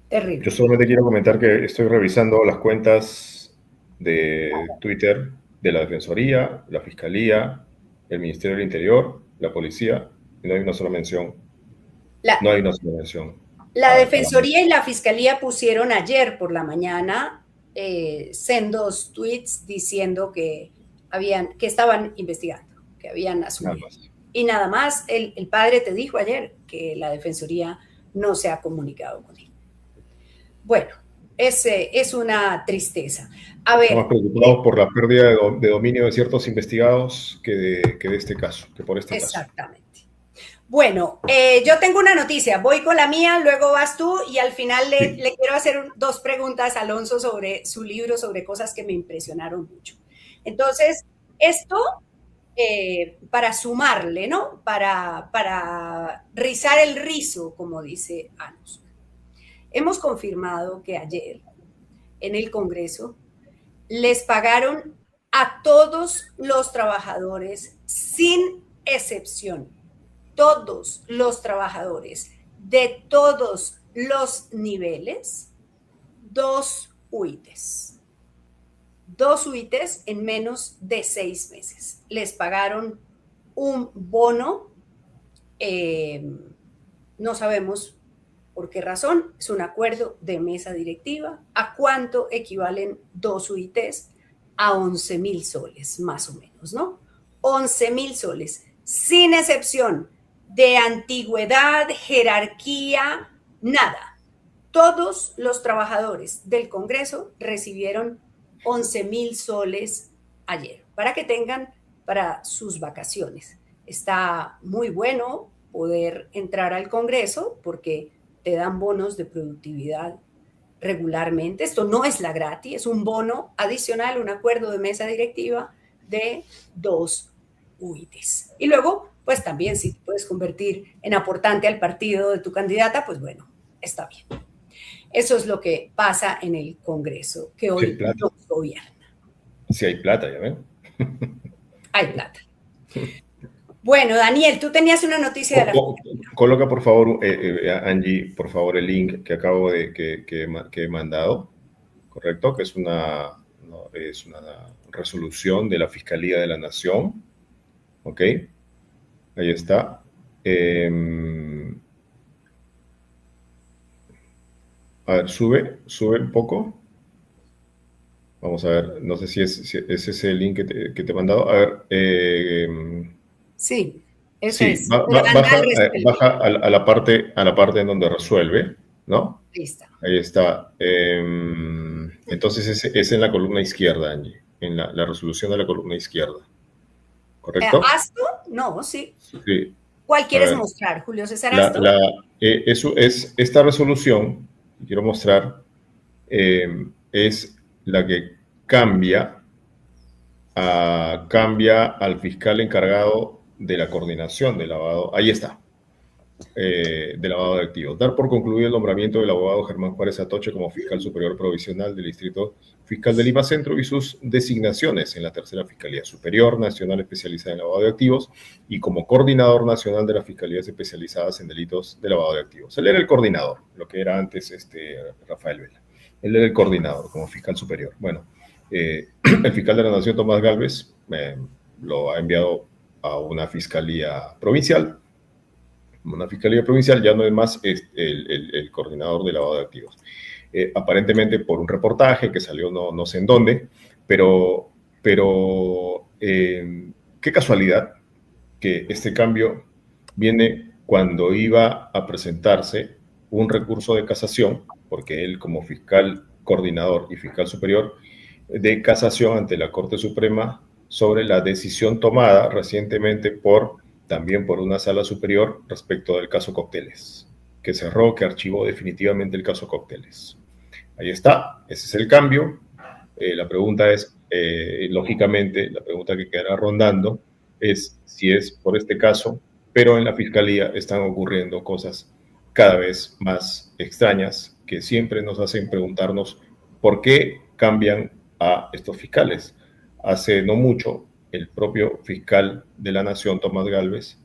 Terrible. Yo solamente quiero comentar que estoy revisando las cuentas de Twitter de la Defensoría, la Fiscalía, el Ministerio del Interior, la Policía, y no hay una sola mención. No hay una sola mención. La Defensoría y la Fiscalía pusieron ayer por la mañana sendos tweets diciendo que estaban investigando, que habían asumido. Y nada más, el padre te dijo ayer que la Defensoría no se ha comunicado con él. Bueno, es una tristeza. A ver, estamos preocupados por la pérdida de dominio de ciertos investigados que de este caso, que por este caso. Exactamente. Bueno, yo tengo una noticia, voy con la mía, luego vas tú y al final le quiero hacer 2 preguntas a Alonso sobre su libro, sobre cosas que me impresionaron mucho. Entonces, esto, para sumarle, ¿no? Para rizar el rizo, como dice Anos. Hemos confirmado que ayer en el Congreso les pagaron a todos los trabajadores sin excepción. Todos los trabajadores de todos los niveles, 2 UITs. 2 UITs en menos de 6 meses. Les pagaron un bono, no sabemos por qué razón, es un acuerdo de mesa directiva. ¿A cuánto equivalen 2 UITs? A 11,000 soles, más o menos, ¿no? 11,000 soles, sin excepción de antigüedad, jerarquía, nada. Todos los trabajadores del Congreso recibieron 11,000 soles ayer, para que tengan para sus vacaciones. Está muy bueno poder entrar al Congreso porque te dan bonos de productividad regularmente. Esto no es la gratis, es un bono adicional, un acuerdo de mesa directiva de 2 UITs. Y luego, pues también si te puedes convertir en aportante al partido de tu candidata, pues bueno, está bien. Eso es lo que pasa en el Congreso, que hoy no gobierna. Sí hay plata, ya ven. Hay plata. Bueno, Daniel, tú tenías una noticia de la... Coloca, por favor, Angie, por favor, el link que acabo de que he mandado, ¿correcto? Que es una resolución de la Fiscalía de la Nación, ¿ok? Ahí está. A ver, sube un poco. Vamos a ver, no sé si es ese el link que te he mandado. A ver, sí, eso es. Baja a la parte en donde resuelve, ¿no? Listo. Ahí está. Entonces es en la columna izquierda, Angie, en la resolución de la columna izquierda. ¿Correcto? ¿Asto? No, sí. Sí. ¿Cuál quieres mostrar, Julio César Asto? Eso es esta resolución, quiero mostrar, es la que cambia al fiscal encargado de la coordinación del lavado. Ahí está. De lavado de activos. Dar por concluido el nombramiento del abogado Germán Juárez Atoche como fiscal superior provisional del Distrito Fiscal de Lima Centro y sus designaciones en la Tercera Fiscalía Superior Nacional especializada en lavado de activos y como coordinador nacional de las fiscalías especializadas en delitos de lavado de activos. Él era el coordinador, lo que era antes Rafael Vela. Él era el coordinador como fiscal superior. Bueno, el fiscal de la Nación, Tomás Gálvez, lo ha enviado a una fiscalía provincial. Una fiscalía provincial ya no es más el coordinador de lavado de activos. Aparentemente por un reportaje que salió no sé en dónde, pero qué casualidad que este cambio viene cuando iba a presentarse un recurso de casación, porque él como fiscal coordinador y fiscal superior de casación ante la Corte Suprema sobre la decisión tomada recientemente también por una sala superior respecto del caso Cócteles, que cerró, que archivó definitivamente el caso Cócteles. Ahí está, ese es el cambio. La pregunta es, lógicamente, la pregunta que quedará rondando es si es por este caso, pero en la Fiscalía están ocurriendo cosas cada vez más extrañas que siempre nos hacen preguntarnos por qué cambian a estos fiscales. Hace no mucho, el propio fiscal de la Nación, Tomás Gálvez,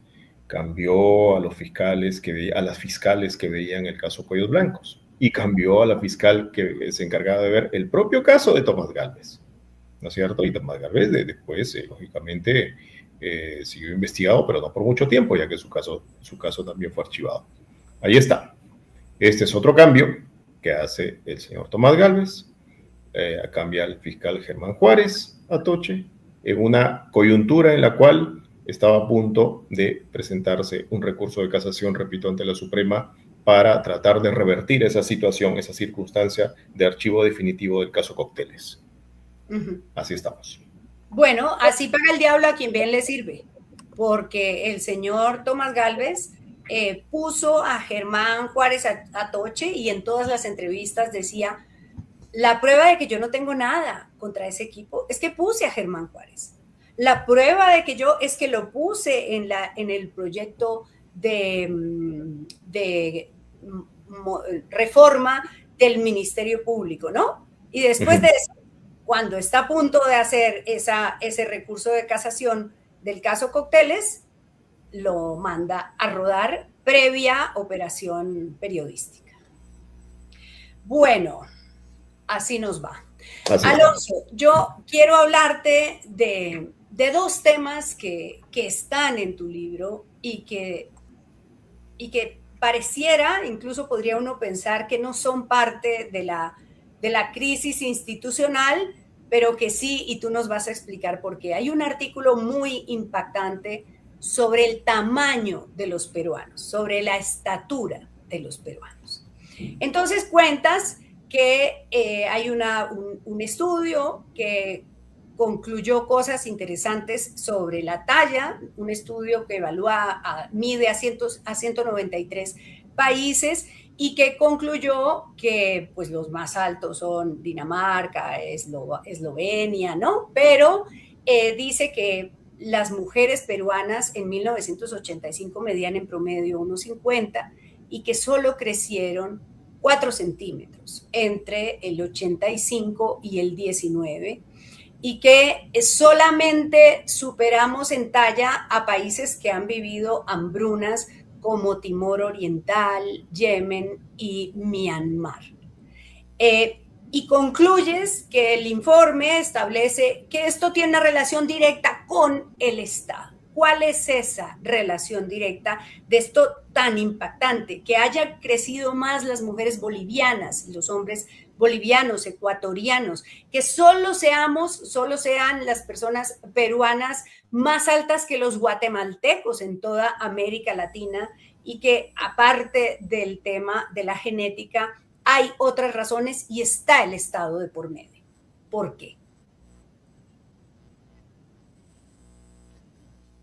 cambió a los fiscales a las fiscales que veían el caso Cuellos Blancos y cambió a la fiscal que se encargaba de ver el propio caso de Tomás Gálvez, ¿no es cierto? Y Tomás Gálvez después, lógicamente, siguió investigado, pero no por mucho tiempo, ya que su caso también fue archivado. Ahí está. Este es otro cambio que hace el señor Tomás Gálvez. Cambia al fiscal Germán Juárez Atoche en una coyuntura en la cual estaba a punto de presentarse un recurso de casación, repito, ante la Suprema para tratar de revertir esa situación, esa circunstancia de archivo definitivo del caso Cócteles. Así estamos. Bueno, así paga el diablo a quien bien le sirve, porque el señor Tomás Gálvez puso a Germán Juárez Atoche y en todas las entrevistas decía: la prueba de que yo no tengo nada contra ese equipo es que puse a Germán Juárez. La prueba de que yo es que lo puse en el proyecto de reforma del Ministerio Público, ¿no? Y después de eso, cuando está a punto de hacer ese recurso de casación del caso Cócteles, lo manda a rodar previa operación periodística. Bueno, así nos va. Alonso, yo quiero hablarte de dos temas que están en tu libro y que pareciera, incluso podría uno pensar que no son parte de la crisis institucional, pero que sí, y tú nos vas a explicar por qué. Hay un artículo muy impactante sobre el tamaño de los peruanos, sobre la estatura de los peruanos. Entonces cuentas que hay un estudio que concluyó cosas interesantes sobre la talla, un estudio que mide a 193 países y que concluyó que pues, los más altos son Dinamarca, Eslovenia, ¿no? Pero dice que las mujeres peruanas en 1985 medían en promedio 1,50 y que solo crecieron 4 centímetros entre el 85 y el 19 y que solamente superamos en talla a países que han vivido hambrunas como Timor Oriental, Yemen y Myanmar. Y concluyes que el informe establece que esto tiene una relación directa con el Estado. ¿Cuál es esa relación directa de esto tan impactante? Que haya crecido más las mujeres bolivianas y los hombres bolivianos, ecuatorianos, que solo sean las personas peruanas más altas que los guatemaltecos en toda América Latina y que aparte del tema de la genética hay otras razones y está el Estado de por medio. ¿Por qué?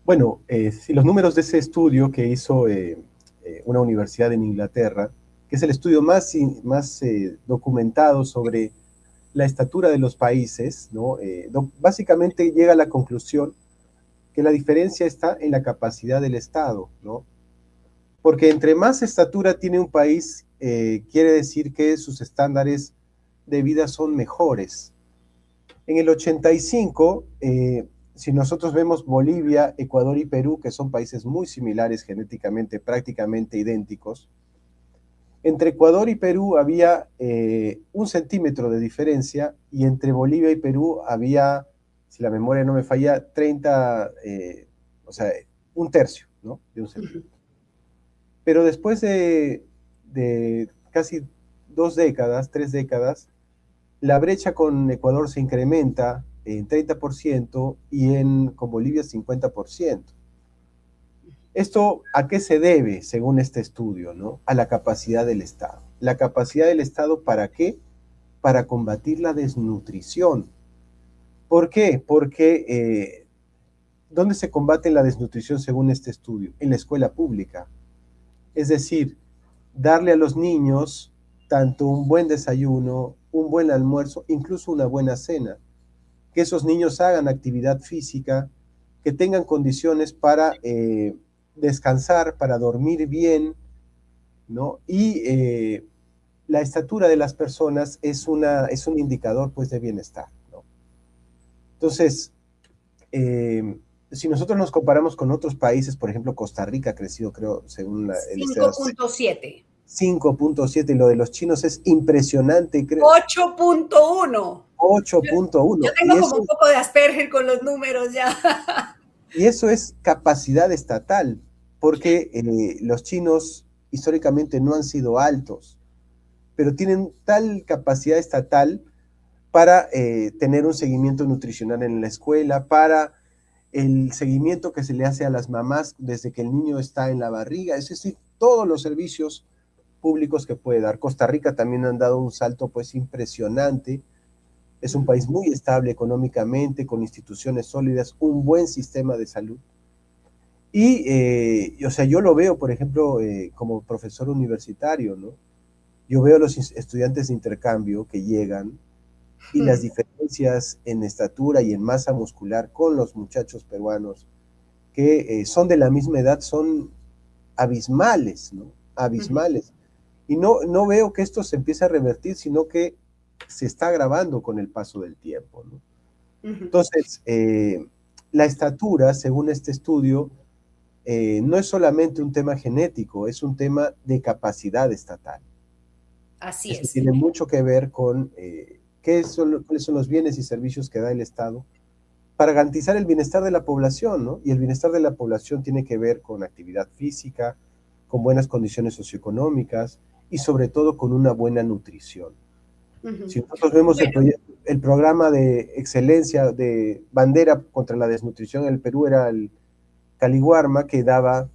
Bueno, si los números de ese estudio que hizo una universidad en Inglaterra, que es el estudio más documentado sobre la estatura de los países, ¿no? Básicamente llega a la conclusión que la diferencia está en la capacidad del Estado, ¿no? Porque entre más estatura tiene un país, quiere decir que sus estándares de vida son mejores. En el 85, si nosotros vemos Bolivia, Ecuador y Perú, que son países muy similares genéticamente, prácticamente idénticos, entre Ecuador y Perú había 1 centímetro de diferencia y entre Bolivia y Perú había, si la memoria no me falla, 1 tercio, ¿no? De 1 centímetro. Pero después de casi 3 décadas, la brecha con Ecuador se incrementa en 30% y con Bolivia 50%. ¿Esto a qué se debe, según este estudio, ¿no? A la capacidad del Estado. ¿La capacidad del Estado para qué? Para combatir la desnutrición. ¿Por qué? Porque ¿dónde se combate la desnutrición según este estudio? En la escuela pública. Es decir, darle a los niños tanto un buen desayuno, un buen almuerzo, incluso una buena cena. Que esos niños hagan actividad física, que tengan condiciones para descansar, para dormir bien, ¿no? Y la estatura de las personas es un indicador pues de bienestar, ¿no? Entonces, si nosotros nos comparamos con otros países, por ejemplo, Costa Rica ha crecido, creo, según el 5.7. 5.7, y lo de los chinos es impresionante, creo. 8.1. 8.1. Yo tengo como un poco de Asperger con los números ya. Y eso es capacidad estatal, porque los chinos históricamente no han sido altos, pero tienen tal capacidad estatal para tener un seguimiento nutricional en la escuela, para el seguimiento que se le hace a las mamás desde que el niño está en la barriga, es decir, todos los servicios públicos que puede dar. Costa Rica también han dado un salto pues impresionante, es un país muy estable económicamente, con instituciones sólidas, un buen sistema de salud. Y, o sea, yo lo veo, por ejemplo, como profesor universitario, ¿no? Yo veo a los estudiantes de intercambio que llegan y las diferencias en estatura y en masa muscular con los muchachos peruanos que son de la misma edad son abismales, ¿no? Abismales. Y no veo que esto se empiece a revertir, sino que se está agravando con el paso del tiempo, ¿no? Entonces, la estatura, según este estudio, no es solamente un tema genético, es un tema de capacidad estatal. Así es. Tiene mucho que ver con cuáles son los bienes y servicios que da el Estado para garantizar el bienestar de la población, ¿no? Y el bienestar de la población tiene que ver con actividad física, con buenas condiciones socioeconómicas y sobre todo con una buena nutrición. Si nosotros vemos el programa de excelencia de bandera contra la desnutrición en el Perú, era el Caliwarma, que daba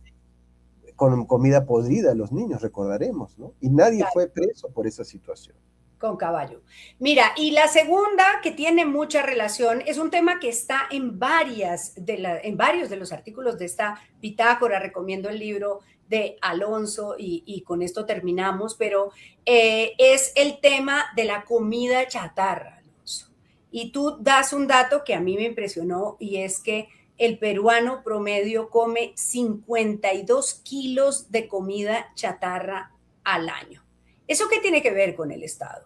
con comida podrida a los niños, recordaremos, ¿no? Y nadie fue preso por esa situación. Con caballo. Mira, y la segunda, que tiene mucha relación, es un tema que está en varios de los artículos de esta bitácora. Recomiendo el libro de Alonso y con esto terminamos, pero es el tema de la comida chatarra, Alonso. Y tú das un dato que a mí me impresionó, y es que el peruano promedio come 52 kilos de comida chatarra al año. ¿Eso qué tiene que ver con el Estado?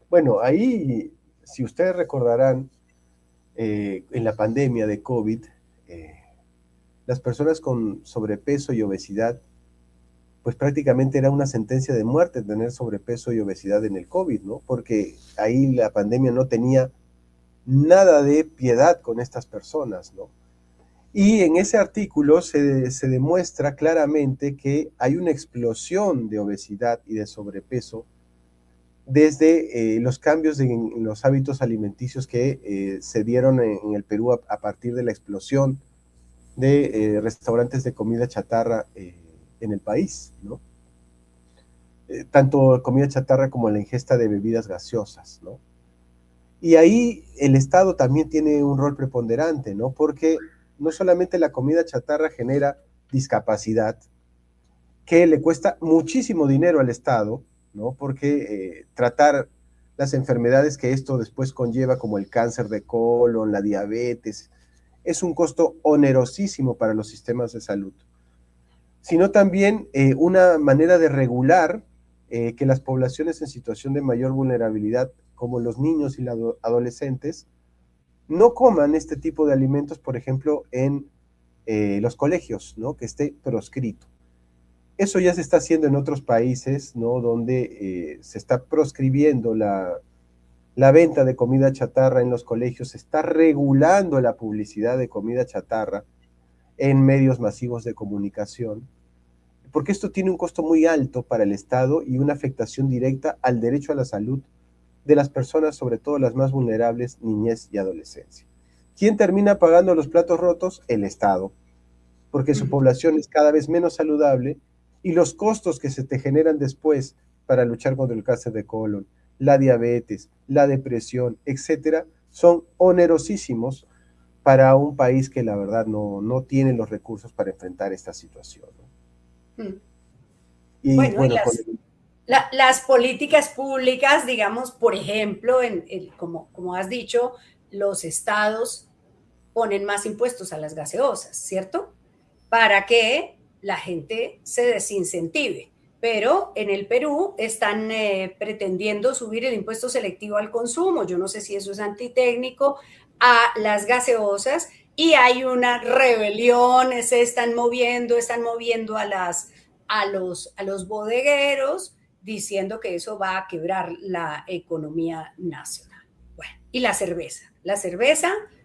Bueno, ahí, si ustedes recordarán, en la pandemia de COVID, las personas con sobrepeso y obesidad, pues prácticamente era una sentencia de muerte tener sobrepeso y obesidad en el COVID, ¿no? Porque ahí la pandemia no tenía nada de piedad con estas personas, ¿no? Y en ese artículo se demuestra claramente que hay una explosión de obesidad y de sobrepeso desde los cambios en los hábitos alimenticios que se dieron en el Perú a partir de la explosión de restaurantes de comida chatarra en el país, ¿no? Tanto comida chatarra como la ingesta de bebidas gaseosas, ¿no? Y ahí el Estado también tiene un rol preponderante, ¿no? Porque no solamente la comida chatarra genera discapacidad, que le cuesta muchísimo dinero al Estado, ¿no? Porque tratar las enfermedades que esto después conlleva, como el cáncer de colon, la diabetes, es un costo onerosísimo para los sistemas de salud, sino también una manera de regular que las poblaciones en situación de mayor vulnerabilidad, como los niños y los adolescentes, no coman este tipo de alimentos, por ejemplo, en los colegios, ¿no? Que esté proscrito. Eso ya se está haciendo en otros países, ¿no? Donde se está proscribiendo la venta de comida chatarra en los colegios, se está regulando la publicidad de comida chatarra en medios masivos de comunicación, porque esto tiene un costo muy alto para el Estado y una afectación directa al derecho a la salud de las personas, sobre todo las más vulnerables, niñez y adolescencia. ¿Quién termina pagando los platos rotos? El Estado, porque su población es cada vez menos saludable y los costos que se te generan después para luchar contra el cáncer de colon, la diabetes, la depresión, etcétera, son onerosísimos para un país que la verdad no tiene los recursos para enfrentar esta situación, ¿no? Y bueno, las políticas públicas, digamos, por ejemplo, como has dicho, los estados ponen más impuestos a las gaseosas, ¿cierto? Para que la gente se desincentive. pero en el Perú están pretendiendo subir el impuesto selectivo al consumo. Yo no sé si eso es antitécnico, a las gaseosas, y hay una rebelión, se están moviendo a los bodegueros, diciendo que eso va a quebrar la economía nacional. Bueno, y la cerveza,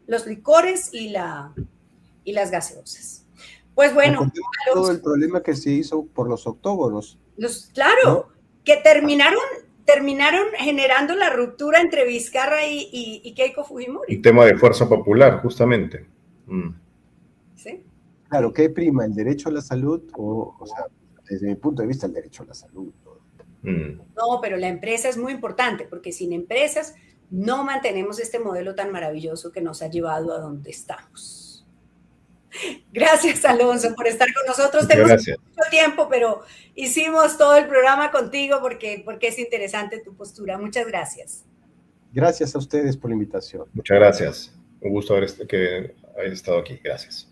los licores y las gaseosas. Pues bueno, todo el problema que se hizo por los octógonos. Claro, ¿no? Que terminaron generando la ruptura entre Vizcarra y Keiko Fujimori. Un tema de fuerza popular, justamente. ¿Sí? Claro, ¿qué prima? ¿El derecho a la salud? O sea, desde mi punto de vista, el derecho a la salud. No, pero la empresa es muy importante, porque sin empresas no mantenemos este modelo tan maravilloso que nos ha llevado a donde estamos. Gracias, Alonso, por estar con nosotros. Tenemos mucho tiempo, pero hicimos todo el programa contigo porque es interesante tu postura. Muchas gracias. Gracias a ustedes por la invitación. Muchas gracias. Un gusto que hayas estado aquí. Gracias.